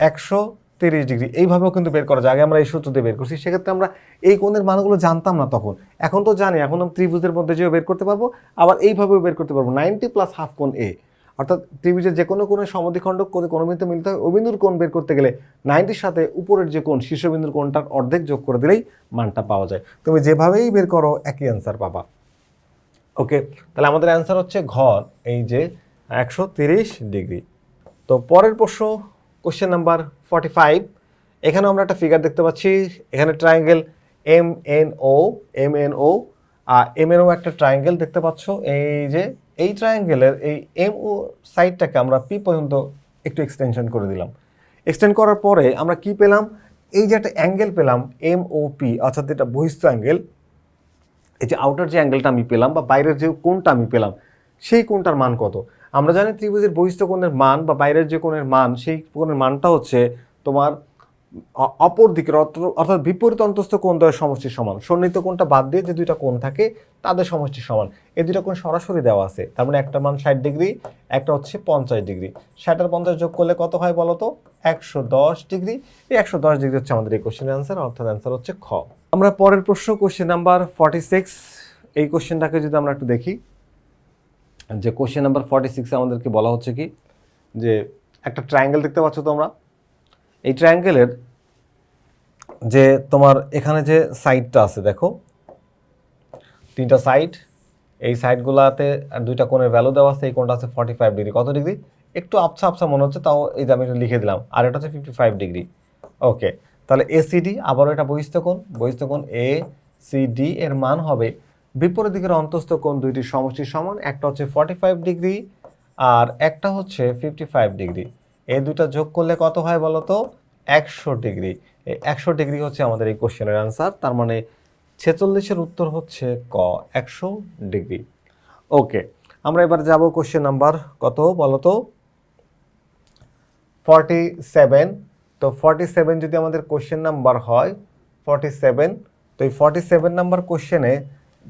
130 ডিগ্রি। এইভাবেও কিন্তু বের করা যায়। আগে আমরা এই সূত্র দিয়ে বের করছি, সেক্ষেত্রে আমরা এই কোণের মানগুলো জানতাম না তখন। এখন তো জানি, এখন আমরা ত্রিভুজের মধ্যে যেও বের করতে পারবো, আবার এইভাবেও বের করতে পারবো। 90 প্লাস হাফ কোণ এ, অর্থাৎ ত্রিভুজের যে কোনো কোণের সমদ্বিখণ্ডক কোনো বিন্দুতে মিলতে হয়, ওই বিন্দুর কোণ বের করতে গেলে 90-র সাথে উপরের যে কোণ শীর্ষবিন্দুর কোণটার অর্ধেক যোগ করে দিলেই মানটা পাওয়া যায়। তুমি যেভাবেই বের করো একই অ্যান্সার পাবা। ওকে, তাহলে আমাদের অ্যান্সার হচ্ছে ঘ, এই যে 130 ডিগ্রি। তো পরের প্রশ্ন, কোশ্চেন নাম্বার 45। এখানে আমরা একটা ফিগার দেখতে পাচ্ছি। এখানে ট্রায়াঙ্গেল MNO, MNO একটা ট্রায়াঙ্গেল দেখতে পাচ্ছ। এই যে এই ট্রায়াঙ্গেলের এই MO সাইডটাকে আমরা পি পর্যন্ত একটু এক্সটেনশন করে দিলাম। এক্সটেন্ড করার পরে আমরা কি পেলাম? এই যে একটা অ্যাঙ্গেল পেলাম MOP, অর্থাৎ এটা বহিস্থ অ্যাঙ্গেল। এই যে আউটার যে অ্যাঙ্গেলটা আমি পেলাম বা বাইরের যে কোণটা আমি পেলাম, সেই কোণটার মান কত? আমরা জানি ত্রিভুজের বহিস্থ কোণের মান বা বাইরের যে কোণের মান, সেই কোণের মানটা হচ্ছে তোমার অপর দিকের অর্থাৎ বিপরীত অন্তস্থ কোণ দ্বয়ের সমষ্টির সমান। সন্নিহিত কোণটা বাদ দিয়ে যে দুইটা কোণ থাকে তাদের সমষ্টি সমান। এই দুইটা কোণ সরাসরি দেওয়া আছে, তার মানে একটা মান 60 ডিগ্রি, একটা হচ্ছে 50 ডিগ্রি। 60 আর 50 যোগ করলে কত হয় বলো তো? 110 ডিগ্রি। এই 110 ডিগ্রি হচ্ছে আমাদের এই কোশ্চেনের অ্যান্সার, অর্থাৎ অ্যান্সার হচ্ছে খ। আমরা পরের প্রশ্ন, কোশ্চেন নাম্বার 46। এই কোশ্চেনটাকে যদি আমরা একটু দেখি, যে কোশ্চেন নাম্বার 46 আমাদেরকে বলা হচ্ছে কি, যে একটা ট্রায়াঙ্গেল দেখতে পাচ্ছ তোমরা। এই ট্রায়াঙ্গেলের যে তোমার এখানে যে সাইডটা আছে, দেখো তিনটা সাইড, এই সাইডগুলোতে দুইটা কোণের ভ্যালু দেওয়া আছে। এই কোণটা আছে 45 ডিগ্রি। কত ডিগ্রি? একটু আবছা আবছা মনে হচ্ছে, তাও এই যে আমি একটু লিখে দিলাম। আর এটা হচ্ছে 55 ডিগ্রি। ওকে, তাহলে এসিডি, আবারও এটা বহিস্থ কোণ। বহিস্থ কোণ এ সি ডি এর মান হবে বিপরীত দিকের অন্তস্থ কোণ দুইটির সমষ্টির সমান। একটা হচ্ছে 45 ডিগ্রি আর একটা হচ্ছে 55 ডিগ্রি। এই দুইটা যোগ করলে কত হয় বলো তো? 100 ডিগ্রি। এই 100 ডিগ্রি হচ্ছে আমাদের এই কোশ্চেনের অ্যান্সার। তার মানে 46-এর উত্তর হচ্ছে ক, 100 ডিগ্রি। ওকে, আমরা এবার যাব কোশ্চেন নাম্বার কত বলো তো? 47। তো 47 যদি আমাদের কোশ্চেন নাম্বার হয় 47, তো এই 47 নাম্বার কোশ্চেনে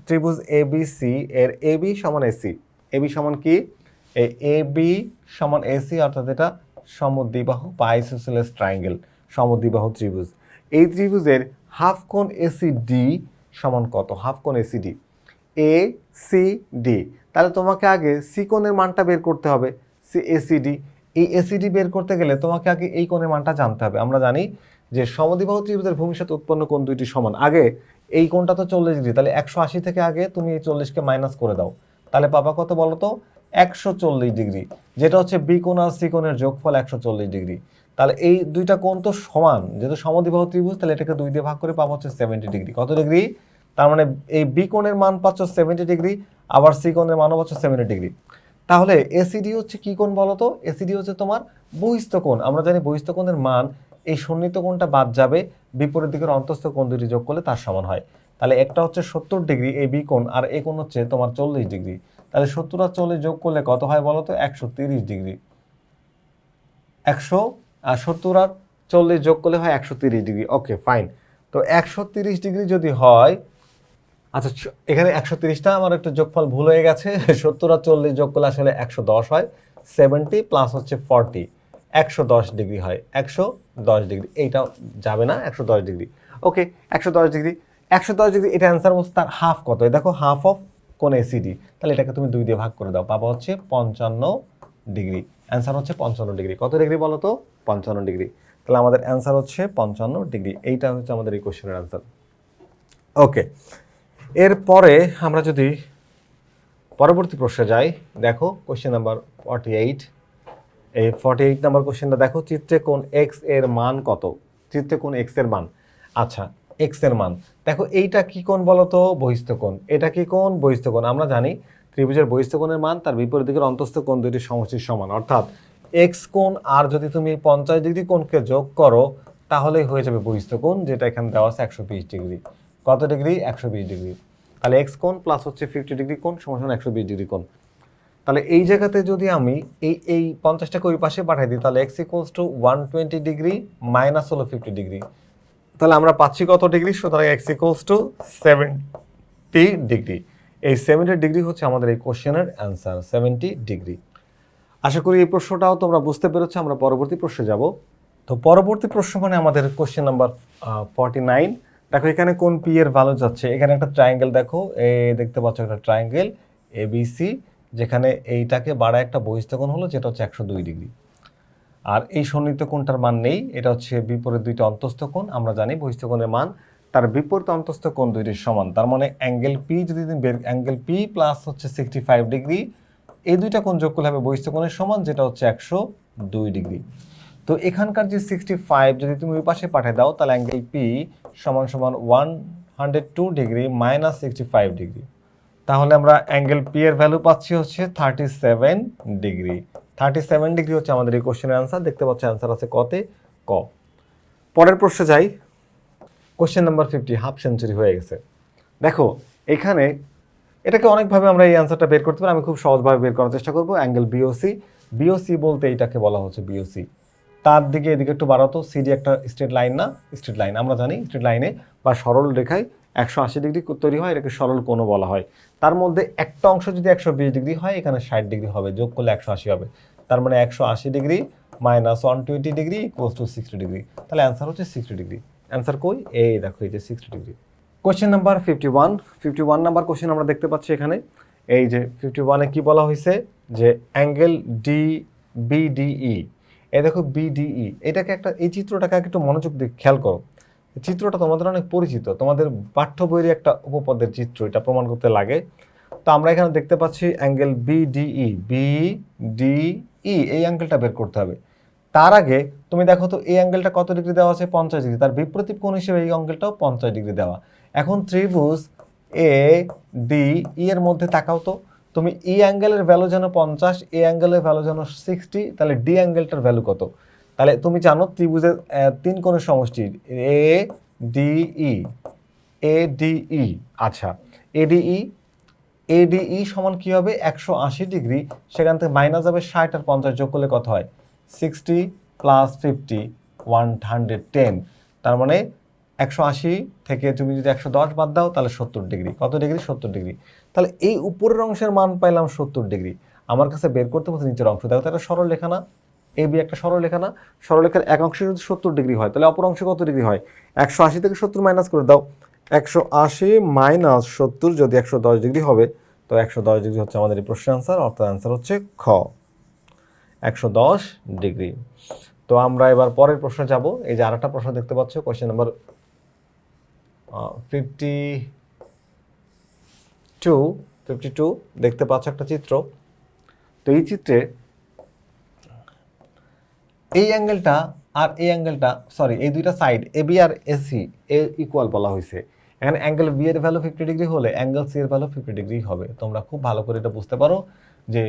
ত্রিভুজ এবিসি এর এবি সমান এসি। এবি সমান কি? এই এবি সমান এসি, অর্থাৎ এটা সমদ্বিবাহু বা আইসোসেলেস ট্রায়াঙ্গেল, সমদ্বিবাহু ত্রিভুজ। এই ত্রিভুজের হাফ কোণ এসিডি সমান কত? হাফ কোণ এসিডি এ সি ডি। তাহলে তোমাকে আগে সি কোণের মানটা বের করতে হবে, সি এসিডি। এই এসিডি বের করতে গেলে তোমাকে আগে এই কোণের মানটা জানতে হবে। আমরা জানি যে সমদ্বিবাহু ত্রিভুজের ভূমির সাথে উৎপন্ন কোণ দুইটি সমান। আগে এই কোণটা তো 40 ডিগ্রি, তাহলে 180 থেকে আগে তুমি এই 40কে মাইনাস করে দাও, তাহলে পাবা কত বলো তো? 140 ডিগ্রি, যেটা হচ্ছে বি কোণ আর সি কোণের যোগফল 140 ডিগ্রি। তাহলে এই দুইটা কোণ তো সমান, যেহেতু সমদ্বিবাহু ত্রিভুজ, তাহলে এটাকে 2 দিয়ে ভাগ করে পাবো হচ্ছে 70 ডিগ্রি। কত ডিগ্রি? তার মানে এই বি কোণের মান পাচ্ছ 70 ডিগ্রি, আবার সি কোণের মানও পাচ্ছ 70 ডিগ্রি। তাহলে এসিডি হচ্ছে কি কোণ বলো তো? এসিডি হচ্ছে তোমার বহিস্থ কোণ। আমরা জানি বহিস্থ কোণের মান এই সন্নিহিত কোণটা বাদ যাবে, বিপরীত দিকের অন্তস্থ কোণ দুটি যোগ করলে তার সমান হয়। তাহলে একটা হচ্ছে 70 ডিগ্রি এই বি কোণ, আর এই কোণ হচ্ছে তোমার 40 ডিগ্রি। তাহলে 70 আর 40 যোগ করলে কত হয় বলো তো? 130 ডিগ্রি। 170 আর 40 যোগ করলে হয় 130 ডিগ্রি। ওকে, ফাইন। তো 130 ডিগ্রি যদি হয়, আচ্ছা এখানে 130টা আমার একটু যোগফল ভুল হয়ে গেছে। 70 আর 40 যোগ করলে আসলে 110 হয়। 70 প্লাস হচ্ছে 40, 110 ডিগ্রি হয়। 110 ডিগ্রি, এইটা যাবে না, 110 ডিগ্রি। ওকে, 110 ডিগ্রি। 110 ডিগ্রি এটা অ্যান্সার বলছে, তার হাফ কত? দেখো হাফ অফ কোণ এসিডি, তাহলে এটাকে তুমি 2 দিয়ে ভাগ করে দাও, পাবো হচ্ছে 55 ডিগ্রি। অ্যান্সার হচ্ছে 55 ডিগ্রি। কত ডিগ্রি বলো তো? 55 ডিগ্রি। তাহলে আমাদের অ্যান্সার হচ্ছে 55 ডিগ্রি। এইটা হচ্ছে আমাদের এই কোশ্চেনের অ্যান্সার। ওকে, এরপরে আমরা যদি পরবর্তী প্রশ্নে যাই, দেখো কোশ্চেন নাম্বার 48। এই 48 নাম্বার কোশ্চেনটা দেখো, চিত্রে কোণ এক্স এর মান কত? চিত্রে কোণ এক্স এর মান, আচ্ছা এক্স এর মান দেখো, এইটা কি কোণ বলো তো? বহিস্থ কোণ। এটা কি কোণ? বহিস্থ কোণ। আমরা জানি ত্রিভুজের বহিস্থ কোণের মান তার বিপরীত দিকের অন্তস্থ কোণ দুইটির সমষ্টির সমান, অর্থাৎ এক্স কোণ আর যদি তুমি 50 ডিগ্রি কোণকে যোগ করো তাহলেই হয়ে যাবে বহিস্থ কোণ, যেটা এখানে দেওয়া আছে 120 ডিগ্রি। কত ডিগ্রি? 120 ডিগ্রি। তাহলে এক্স কোণ প্লাস হচ্ছে 50 ডিগ্রি কোণ সমান 120 ডিগ্রি কোণ। তাহলে এই জায়গাতে যদি আমি এই 50টাকে ওই পাশে পাঠিয়ে দিই, তাহলে x equals to 120 degree minus হলো 50 ডিগ্রি। তাহলে আমরা পাচ্ছি কত ডিগ্রি? সুতরাং এক্স ইকুয়ালস টু 70 ডিগ্রি। এই 70 ডিগ্রি হচ্ছে আমাদের এই কোশ্চেনের অ্যান্সার, 70 ডিগ্রি। আশা করি এই প্রশ্নটাও তোমরা বুঝতে পেরেছো। আমরা পরবর্তী প্রশ্নে যাব। তো পরবর্তী প্রশ্ন মানে আমাদের কোশ্চেন নাম্বার 49। দেখো এখানে কোন পি এর ভ্যালু যাচ্ছে, এখানে একটা ট্রায়াঙ্গেল দেখো, দেখতে পাচ্ছ একটা ট্রায়াঙ্গেল এবিসি, যেখানে এইটাকে বাড়ায় একটা বহিস্থ কোণ হলো, যেটা হচ্ছে 102 ডিগ্রি। আর এই সন্নিহিত কোণটার মান নেই, এটা হচ্ছে বিপরীত দুইটা অন্তস্থ কোণ। আমরা জানি বহিস্থ কোণের মান তার বিপরীত অন্তস্থ কোণ দুইটির সমান। তার মানে অ্যাঙ্গেল পি যদি তুমি অ্যাঙ্গেল পি প্লাস হচ্ছে 65 ডিগ্রি, এই দুইটা কোণ যোগ করলে হবে বহিস্থ কোণের সমান, যেটা হচ্ছে 102 ডিগ্রি। তো এখানকার যে 65 যদি তুমি ওই পাশে পাঠিয়ে দাও, তাহলে অ্যাঙ্গেল পি সমান সমান 102 ডিগ্রি মাইনাস 65 ডিগ্রি। তাহলে আমরা অ্যাঙ্গেল পি এর ভ্যালু পাচ্ছি হচ্ছে 37 ডিগ্রি। 37 ডিগ্রি হচ্ছে আমাদের এই কোশ্চেনের অ্যান্সার। দেখতে পাচ্ছ অ্যান্সার আছে কতে? ক। পরের প্রশ্নে যাই। কোশ্চেন নাম্বার 50, হাফ সেঞ্চুরি হয়ে গেছে। দেখো এখানে এটাকে অনেকভাবে আমরা এই অ্যান্সারটা বের করতে পারি, আমি খুব সহজভাবে বের করার চেষ্টা করবো। অ্যাঙ্গেল বিওসি, বিওসি বলতে এইটাকে বলা হচ্ছে বিওসি। তার দিকে এদিকে একটু বাড়াতো, সিডি একটা স্ট্রেট লাইন না, স্ট্রেট লাইন আমরা জানি স্ট্রেট লাইনে বা সরল রেখায় 180 ডিগ্রি তৈরি হয়, এটাকে সরল কোণও বলা হয়। তার মধ্যে একটা অংশ যদি 120 ডিগ্রি হয়, এখানে 60 ডিগ্রি হবে, যোগ করলে 180 হবে। তার মানে 180 degree minus 120 degree equals to 60 degree. তাহলে অ্যান্সার হচ্ছে 60 ডিগ্রি। অ্যান্সার কই? এই দেখো, এই যে 60 degree. Question number 51 number question আমরা দেখতে পাচ্ছি এখানে। এই যে 51-এ কি বলা হয়েছে যে অ্যাঙ্গেল ডি বিডিই, এই দেখো বিডিই, এটাকে একটা, এই চিত্রটাকে একটু মনোযোগ দিয়ে খেয়াল করো। চিত্রটা তোমাদের অনেক পরিচিত, তোমাদের পাঠ্য বইয়ের একটা উপপদের চিত্র, এটা প্রমাণ করতে লাগে। তো আমরা এখানে দেখতে পাচ্ছি অ্যাঙ্গেল বিডিই, বিডিই, এই অ্যাঙ্গেলটা বের করতে হবে। তার আগে তুমি দেখো তো এই অ্যাঙ্গেলটা কত ডিগ্রি দেওয়া আছে? 50 ডিগ্রি। তার বিপরীত কোণ হিসেবে এই অ্যাঙ্গেলটাও 50 ডিগ্রি দেওয়া। এখন ত্রিভুজ এ ডি ই এর মধ্যে তাকাও তো, তুমি ই অ্যাঙ্গেলের ভ্যালু যেন 50, এ অ্যাঙ্গেলের ভ্যালু যেন 60, তাহলে ডি অ্যাঙ্গেলটার ভ্যালু কত? তাহলে তুমি জানো ত্রিভুজের তিন কোণের সমষ্টি এ ডিই, এ ডিই। আচ্ছা, এডিই, এডিই সমান কি হবে? 180 ডিগ্রি, সেখান থেকে মাইনাস যাবে 60 আর 50, যোগ করলে কত হয়? 60 প্লাস 50 110। তার মানে 180 থেকে তুমি যদি 110 বাদ দাও তাহলে 70 ডিগ্রি। কত ডিগ্রি? 70 ডিগ্রি। তাহলে এই উপরের অংশের মান পাইলাম 70 ডিগ্রি। আমার কাছে বের করতে বলছে নিচের অংশ। দেখো তো একটা সরল রেখা না, এ বি একটা সরল রেখা না? সরলরেখার এক অংশে যদি 70 ডিগ্রি হয়, তাহলে অপর অংশে কত ডিগ্রি হয়? 180 থেকে 70 মাইনাস করে দাও। 180 মাইনাস 70 যদি 110 ডিগ্রি হবে, তো 110 ডিগ্রি হচ্ছে আমাদের এই প্রশ্নের আনসার, অর্থাৎ আনসার হচ্ছে খ, 110 ডিগ্রি। তো আমরা এবার পরের প্রশ্নে যাব। এই যে আরেকটা প্রশ্ন দেখতে পাচ্ছ, কোয়েশ্চেন নাম্বার 52 দেখতে পাচ্ছ একটা চিত্র। তো এই চিত্রে এই অ্যাঙ্গেলটা আর এই অ্যাঙ্গেলটা, সরি, এই দুইটা side A B R AC A equal বলা হয়েছে। এখানে অ্যাঙ্গেল বি এর ভ্যালু 50 ডিগ্রি হলে অ্যাঙ্গেল সি এর ভ্যালু 50 ডিগ্রি হবে। তোমরা খুব ভালো করে এটা বুঝতে পারো যে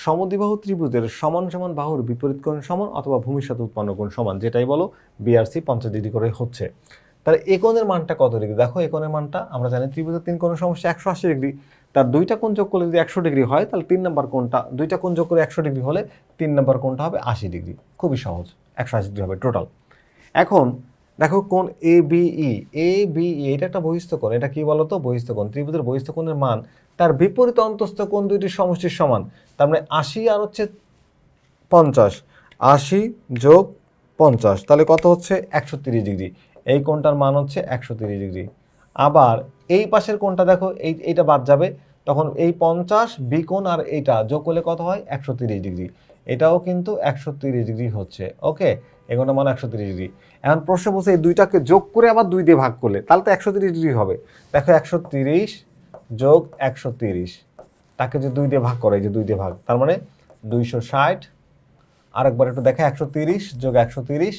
সমদ্বিবাহু ত্রিভুজের সমান সমান বাহুর বিপরীত কোণ সমান অথবা ভূমির সাথে উৎপন্ন কোণ সমান, যেটাই বলো বি আর সি 50 ডিগ্রি করে হচ্ছে। তাহলে এই কোণের মানটা কত ডিগ্রি? দেখো এই কোণের মানটা আমরা জানি ত্রিভুজের তিন কোণের সমষ্টি 180 ডিগ্রি। তার দুইটা কোণ যোগ করলে যদি 100 ডিগ্রি হয়, তাহলে 3 নম্বর কোণটা, দুইটা কোণ যোগ করে 100 ডিগ্রি হলে 3 নম্বর কোণটা হবে 80 ডিগ্রি। খুবই সহজ, 180 ডিগ্রি হবে টোটাল। এখন দেখো কোণ এ বিই, এটা একটা বহিস্থ কোণ। এটা কি বলতো? বহিস্থ কোণ। ত্রিভুজের বহিস্থ কোণের মান তার বিপরীত অন্তস্থ কোণ দুইটির সমষ্টির সমান। তার মানে 80 আর হচ্ছে 50, 80 যোগ 50, তাহলে কত হচ্ছে? 130 ডিগ্রি। এই কোণটার মান হচ্ছে 130 ডিগ্রি। আবার এই পাশের কোণটা দেখো, এইটা বাদ যাবে, তখন এই 50 বি কোণ আর এইটা যোগ করলে কত হয়? 130 ডিগ্রি। এটাও কিন্তু 130 ডিগ্রি হচ্ছে। ওকে, এই কোণটার মান 130 ডিগ্রি। এখন প্রশ্ন বলছে এই দুইটাকে যোগ করে আবার 2 দিয়ে ভাগ করলে তাহলে তো 130 ডিগ্রি হবে। দেখো 130 যোগ 130, তাকে যে 2 দিয়ে ভাগ করে, এই যে 2 দিয়ে ভাগ, তার মানে 260। আরেকবার একটু দেখা, 130 যোগ 130,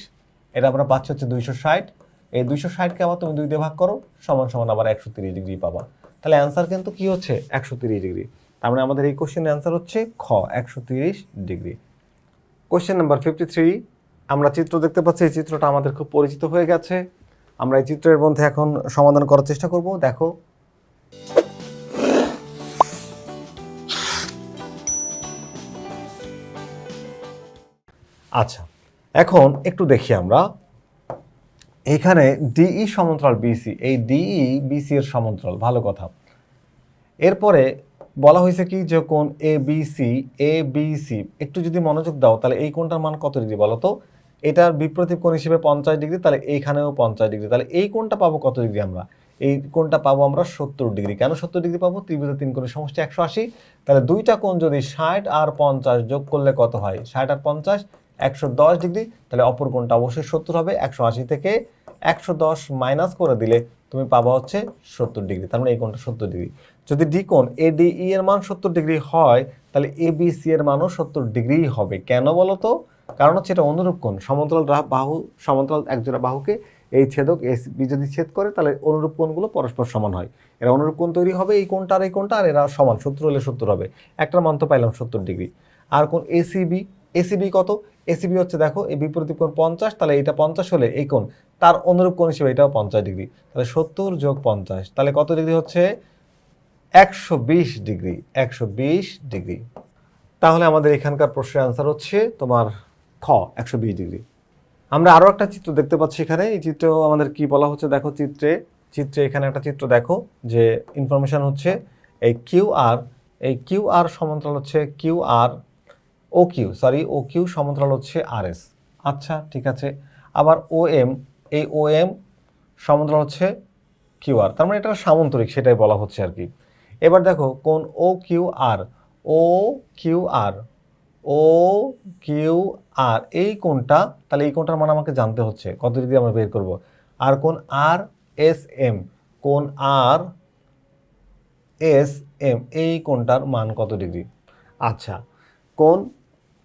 এটা আমরা পাচ্ছি হচ্ছে 260। এই 260কে আবার তুমি 2 দিয়ে ভাগ করো, সমান সমান আবার 130 ডিগ্রি পাবা। তাহলে অ্যান্সার কিন্তু কি হচ্ছে? 130 ডিগ্রি। তার মানে আমাদের এই কোশ্চেনের অ্যান্সার হচ্ছে খ, 130 ডিগ্রি। কোশ্চেন নাম্বার 53, আমরা চিত্র দেখতে পাচ্ছি। এই চিত্রটা আমাদের খুব পরিচিত হয়ে গেছে। আমরা এই চিত্রের মধ্যে এখন সমাধান করার চেষ্টা করব। দেখো, আচ্ছা, এখন একটু দেখি আমরা এখানে ডিই সমান্তরাল বিসি, এই ডিই বিসি এর সমান্তরাল, ভালো কথা। এরপরে বলা হয়েছে কি যে কোণ এ বিসি, একটু যদি মনোযোগ দাও তাহলে এই কোণটার মান কত ডিগ্রি বলো তো? এটার বিপরীত কোণ হিসেবে 50 ডিগ্রি, তাহলে এইখানেও 50 ডিগ্রি। তাহলে এই কোণটা পাবো কত ডিগ্রি? আমরা এই কোণটা পাবো আমরা 70 ডিগ্রি। কেন 70 ডিগ্রি পাবো? ত্রিভুজের তিন কোণের সমষ্টি 180। তাহলে দুইটা কোণ যদি 60 আর 50 যোগ করলে কত হয়? 60 আর 50 110 ডিগ্রি। তাহলে অপর কোণটা অবশ্যই 70 হবে। 180 থেকে 110 মাইনাস করে দিলে তুমি পাবা হচ্ছে 70 ডিগ্রি। তার মানে এই কোণটা 70 ডিগ্রি। যদি ডি কোণ এডিই এর মান 70 ডিগ্রি হয়, তাহলে এবিসি এর মানও 70 ডিগ্রি হবে। কেন বলো তো? কারণ হচ্ছে এটা অনুরূপ কোণ। সমান্তরাল একজোড়া বাহুকে এই ছেদক এসবি যদি ছেদ করে, তাহলে অনুরূপ কোণগুলো পরস্পর সমান হয়। এরা অনুরূপ কোণ তৈরি হবে, এই কোণটা আর এই কোণটা, আর এরা সমান, 70 হলে 70 হবে। একটার মান তো পাইলাম 70 ডিগ্রি। আর কোণ এসিবি কত? এসিবি হচ্ছে দেখো এই বিপরীত কোণ 50, তাহলে এটা 50 হলে এই কোণ তার অনুরূপ কোণ হিসেবে এটাও 50 ডিগ্রি। তাহলে 70 যোগ 50, তাহলে কত ডিগ্রি হচ্ছে? 120 ডিগ্রি। 120 ডিগ্রি। তাহলে আমাদের এখানকার প্রশ্নের আনসার হচ্ছে তোমার খ, 120 ডিগ্রি। আমরা আরো একটা চিত্র দেখতে পাচ্ছি এখানে। এই চিত্র আমাদের কি বলা হচ্ছে দেখো, চিত্রে এখানে একটা চিত্র দেখো, যে ইনফরমেশন হচ্ছে এই কিউ আর সমান্তরাল হচ্ছে ও কিউ সমান্তরাল হচ্ছে আর এস। আচ্ছা ঠিক আছে। আবার ও এম সমান্তরাল হচ্ছে কিউ আর, তার মানে এটা সামান্তরিক, সেটাই বলা হচ্ছে আর কি। এবার দেখো কোন O Q R O Q R এই কোণটা, তাহলে এই কোণটার মান আমাকে জানতে হচ্ছে কত ডিগ্রি আমরা বের করব। আর কোন আর এস এম এই কোণটার মান কত ডিগ্রি। আচ্ছা, কোন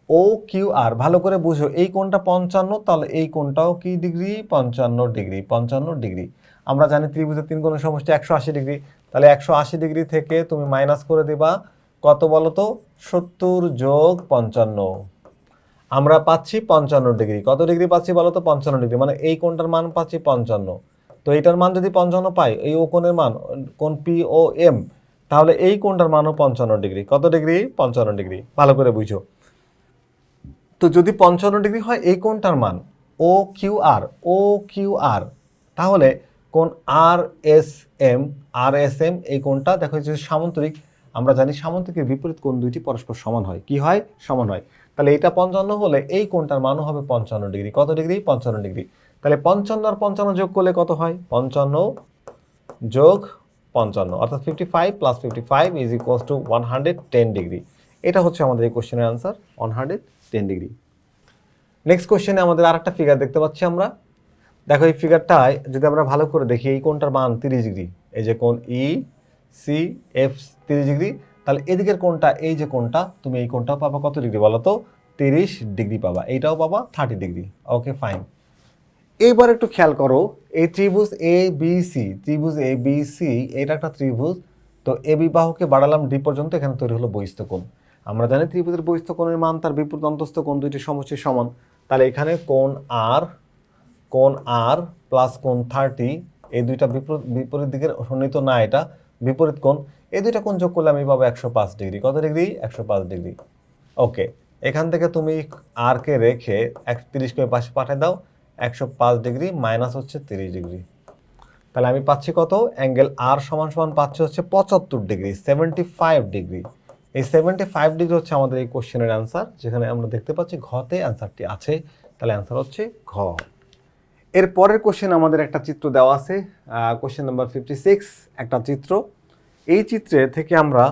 ও কিউ আর ভালো করে বুঝো, এই কোণটা 55, তাহলে এই কোণটাও কি ডিগ্রি, 55 ডিগ্রি। আমরা জানি ত্রিভুজের তিন কোণের সমষ্টি 180 ডিগ্রি, তাহলে 180 ডিগ্রি থেকে তুমি মাইনাস করে দিবা কত বলো তো, 70 যোগ 55, আমরা পাচ্ছি 55 ডিগ্রি। কত ডিগ্রি পাচ্ছি বলো তো, 55 ডিগ্রি, মানে এই কোণটার মান পাচ্ছি 55। তো এইটার মান যদি 55 পাই, এই ও কোণের মান কোণ পি ও এম, তাহলে এই কোণটার মানও 55 ডিগ্রি। কত ডিগ্রি, 55 ডিগ্রি, ভালো করে বুঝো। তো যদি 55 ডিগ্রি হয় এই কোণটার মান ও কিউ আর, তাহলে কোণ আর এস এম এই কোণটা দেখো, যদি সামান্তরিক, আমরা জানি সামান্তরিকের বিপরীত কোণ দুইটি পরস্পর সমান হয়। কি হয়, সমান হয়। তাহলে এটা 55 হলে এই কোণটার মানও হবে 55 ডিগ্রি। কত ডিগ্রি, 55 ডিগ্রি। তাহলে 55 আর 55 যোগ করলে কত হয়, 55 যোগ 55, অর্থাৎ 55 plus 55 is equals to 110 degree. এটা হচ্ছে আমাদের এই কোশ্চেনের আনসার, 110 ডিগ্রি। নেক্সট কোশ্চেনে আমাদের আরেকটা ফিগার দেখতে পাচ্ছি আমরা। দেখো এই ফিগারটায় যদি আমরা ভালো করে দেখি, এই কোণটার মান 30 ডিগ্রি, এই যে কোণ ই সি এফ 30 ডিগ্রি, তাহলে এদিকের কোণটা, এই যে কোণটা, তুমি এই কোণটাও পাবা কত ডিগ্রি বলো তো, 30 ডিগ্রি পাবা, এইটাও পাবা 30 ডিগ্রি। Okay fine. এইবার একটু খেয়াল করো, এই ত্রিভুজ এ বি সি এটা একটা ত্রিভুজ। তো এ বি বাহুকে বাড়ালাম ডি পর্যন্ত, এখানে তৈরি হলো বহিস্থ কোণ। আমরা জানি ত্রিভুজের বহিস্থ কোণের মান তার বিপরীত অন্তস্থ কোণ দুইটির সমষ্টির সমান। তাহলে এখানে কোণ আর প্লাস কোণ 30, এই দুইটা বিপরীত দিকের সন্নিহিত না, এটা বিপরীত কোণ, এই দুইটা কোণ যোগ করলে আমি পাবো 105 ডিগ্রি। কত ডিগ্রি, 105 ডিগ্রি। ওকে, এখান থেকে তুমি আর কে রেখে 30 করে পাশে পাঠিয়ে দাও, 105 ডিগ্রি মাইনাস হচ্ছে 30 ডিগ্রি। তাহলে আমি পাচ্ছি কত, অ্যাঙ্গেল আর সমান সমান পাচ্ছি হচ্ছে 75 ডিগ্রি, 75 ডিগ্রি। এই 75 ডিগ্রি হচ্ছে আমাদের এই কোশ্চেনের অ্যান্সার, যেখানে আমরা দেখতে পাচ্ছি ঘতে অ্যান্সারটি আছে। তাহলে অ্যান্সার হচ্ছে ঘ। এর পরের কোশ্চেন আমাদের একটা চিত্র দেওয়া আছে, কোশ্চেন নাম্বার 56, একটা চিত্র। এই চিত্রে থেকে আমরা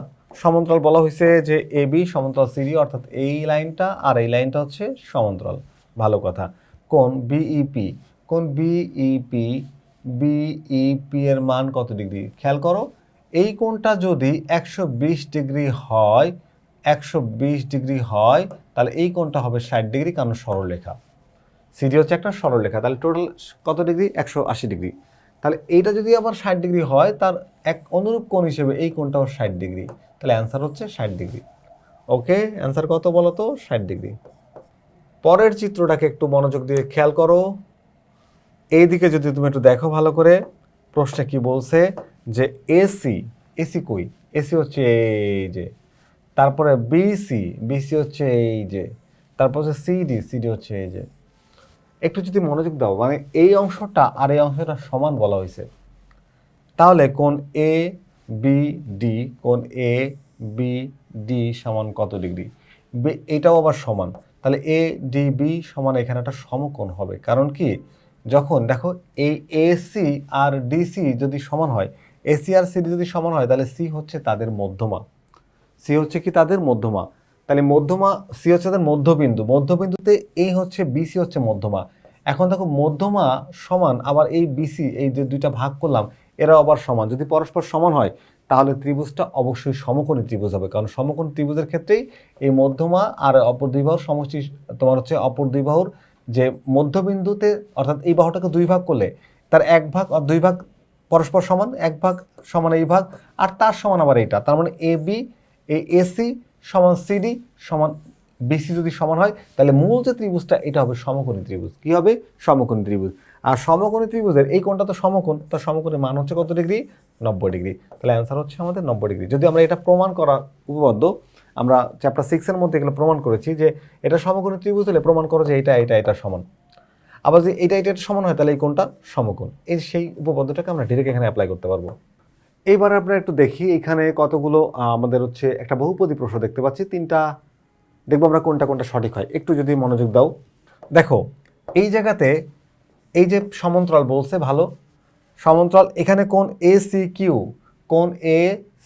সমান্তরাল বলা হয়েছে যে এ বি সমান্তরাল সিডি, অর্থাৎ এই লাইনটা আর এই লাইনটা হচ্ছে সমান্তরাল। ভালো কথা। কোণ বিইপি এর মান কত ডিগ্রি, খেয়াল করো। এই কোণটা যদি 120 ডিগ্রি হয়, তাহলে এই কোণটা হবে 60 ডিগ্রি, কারণ সরলরেখা। সিডি হচ্ছে একটা সরলরেখা, তাহলে টোটাল কত ডিগ্রি, 180 ডিগ্রি। তাহলে এইটা যদি আবার 60 ডিগ্রি হয়, তার এক অনুরূপ কোণ হিসেবে এই কোণটাও 60 ডিগ্রি। তাহলে অ্যান্সার হচ্ছে 60 ডিগ্রি। ওকে, অ্যান্সার কত বলো তো, 60 ডিগ্রি। পরের চিত্রটাকে একটু মনোযোগ দিয়ে খেয়াল করো। এইদিকে যদি তুমি একটু দেখো ভালো করে, প্রশ্নে কি বলছে যে এসি কই, এসি হচ্ছে এই যে, তারপরে বিসি হচ্ছে এই যে, তারপর হচ্ছে সিডি হচ্ছে এই যে। একটু যদি মনোযোগ দাও, মানে এই অংশটা আর এই অংশটা সমান বলা হয়েছে। তাহলে কোণ এ বি ডি সমান কত ডিগ্রি, এটাও আবার সমান। তাহলে এ ডি বি সমান, এখানে একটা সমকোণ হবে। কারণ কি, যখন দেখো এই এসি আর ডিসি যদি সমান হয়, এসি আর সিডি যদি সমান হয়, তাহলে সি হচ্ছে তাদের মধ্যমা। তাহলে মধ্যমা, সি হচ্ছে তাদের মধ্যবিন্দুতে এই হচ্ছে বিসি হচ্ছে মধ্যমা। এখন দেখো মধ্যমা সমান, আবার এই বিসি, এই যে দুইটা ভাগ করলাম, এরা আবার সমান। যদি পরস্পর সমান হয়, তাহলে ত্রিভুজটা অবশ্যই সমকোণী ত্রিভুজ হবে। কারণ সমকোণী ত্রিভুজের ক্ষেত্রেই এই মধ্যমা আর অপর দুই বাহুর সমষ্টি, তোমার হচ্ছে অপর দুই বাহুর যে মধ্যবিন্দুতে, অর্থাৎ এই বাহুটাকে দুই ভাগ করলে তার এক ভাগ আর দুই ভাগ পরস্পর সমান, এক ভাগ সমান এই ভাগ, আর তার সমান আবার এইটা। তার মানে এই এসি সমান সিডি সমান বিসি যদি সমান হয়, তাহলে মূল যে ত্রিভুজটা এটা হবে সমকোণী ত্রিভুজ। কি হবে, সমকোণী ত্রিভুজ। আর সমকোণী ত্রিভুজের এই কোণটা তো সমকোণ, তার সমকোণের মান হচ্ছে কত ডিগ্রি, 90 ডিগ্রি। তাহলে অ্যান্সার হচ্ছে আমাদের 90 ডিগ্রি। যদি আমরা এটা প্রমাণ করার উপপাদ্য, আমরা চ্যাপ্টার 6 এর মধ্যে এগুলো প্রমাণ করেছি যে এটা সমকোণী ত্রিভুজ হলে প্রমাণ করো যে এটা সমান। আবার যদি এটা এটা সমান হয় তাহলে এই কোণটা সমকোণ। এই সেই উপপাদ্যটাকে আমরা ডিরেক্ট এখানে অ্যাপ্লাই করতে পারবো। এইবার আমরা একটু দেখি এখানে কতগুলো আমাদের হচ্ছে একটা বহুপদী প্রশ্ন দেখতে পাচ্ছি, তিনটা, দেখবো আমরা কোনটা কোনটা সঠিক হয়। একটু যদি মনোযোগ দাও, দেখো এই জায়গাতে এই যে সমান্তরাল বলছে, ভালো সমান্তরাল, এখানে কোণ এ সি কিউ, কোণ এ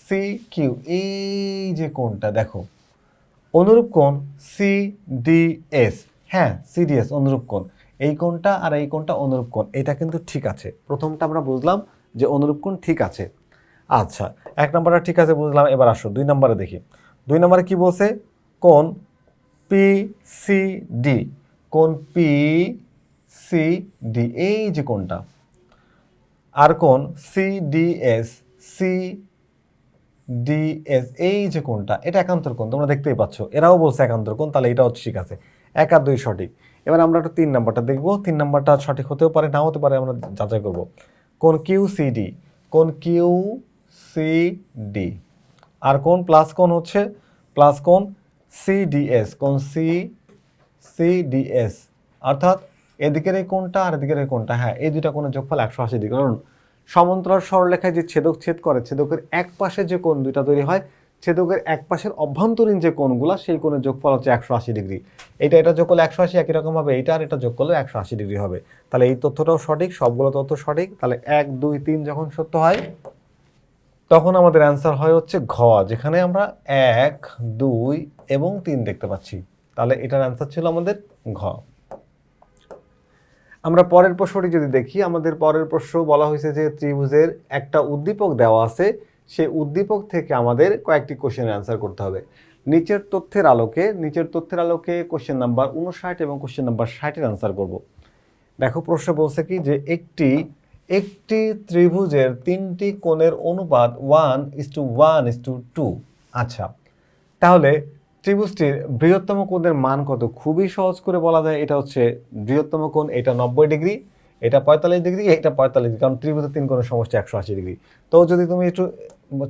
সি কিউ, এই যে কোণটা দেখো অনুরূপ কোণ সি ডি এস, হ্যাঁ সিডিএস অনুরূপ কোণ, এই কোণটা আর এই কোণটা অনুরূপ কোণ, এটা কিন্তু ঠিক আছে। প্রথমটা আমরা বুঝলাম যে অনুরূপ কোণ ঠিক আছে। আচ্ছা, এক নম্বরটা ঠিক আছে বুঝলাম। এবার আসো দুই নম্বরে দেখি। দুই নম্বরে কি বলছে? কোণ পি সি ডি, কোণ পি সি ডি, এই যে কোণটা, আর কোণ C D S, C D S, এই যে কোণটা, এটা একান্তর কোণ, তোমরা দেখতেই পাচ্ছ, এরাও বলছে একান্তর কোণ, তাহলে এটাও ঠিক আছে। এক আর দুই সঠিক। এবার আমরা একটু তিন নাম্বারটা দেখবো, তিন নাম্বারটা সঠিক হতেও পারে নাও হতে পারে, আমরা যাচাই করব। কোণ কিউ সি ডি, কোণ কিউ সি ডি, আর কোণ প্লাস কোণ হচ্ছে প্লাস কোণ সি ডি এস, কোণ সি সি ডি এস, অর্থাৎ এদিকের এই কোণটা আর এদিকের এই কোণটা, হ্যাঁ এই দুইটা কোণের যোগফল 180 ডিগ্রি। কারণ সমান্তরাল সরলরেখায় যে ছেদক ছেদ করে, ছেদকের এক পাশে যে কোণ দুইটা তৈরি হয়, ছেদকের এক পাশের অভ্যন্তরীণ যে কোণগুলো, সেই কোণের যোগফল হচ্ছে 180 ডিগ্রি। এটা যোগ করলে 180 একই রকম হবে, এইটা আর এটা যোগ করলে 180 ডিগ্রি হবে। তাহলে এই তথ্যটাও সঠিক, সবগুলো তথ্য সঠিক। তাহলে 1 2 3 যখন সত্য হয় তখন আমাদের অ্যান্সার হয় হচ্ছে ঘ, যেখানে আমরা 1 2 এবং 3 দেখতে পাচ্ছি। তাহলে এটার অ্যান্সার ছিল আমাদের ঘ। আমরা পরের প্রশ্নটি যদি দেখি, আমাদের পরের প্রশ্ন বলা হয়েছে যে ত্রিভুজের একটা উদ্দীপক দেওয়া আছে, সেই উদ্দীপক থেকে আমাদের কয়েকটি কোশ্চেনের অ্যান্সার করতে হবে। নিচের তথ্যের আলোকে কোশ্চেন নাম্বার 59 এবং কোশ্চেন নাম্বার 60-এর অ্যান্সার করব। দেখো প্রশ্ন বলছে কি যে একটি ত্রিভুজের তিনটি কোণের অনুপাত 1:1:2। আচ্ছা, তাহলে ত্রিভুজটির বৃহত্তম কোণের মান কত? খুবই সহজ করে বলা যায়, এটা হচ্ছে বৃহত্তম কোণ, এটা 90 ডিগ্রি, এটা 45 ডিগ্রি, এটা 45 ডিগ্রি, কারণ ত্রিভুজের তিন কোণের সমষ্টি 180 ডিগ্রি। তো যদি তুমি একটু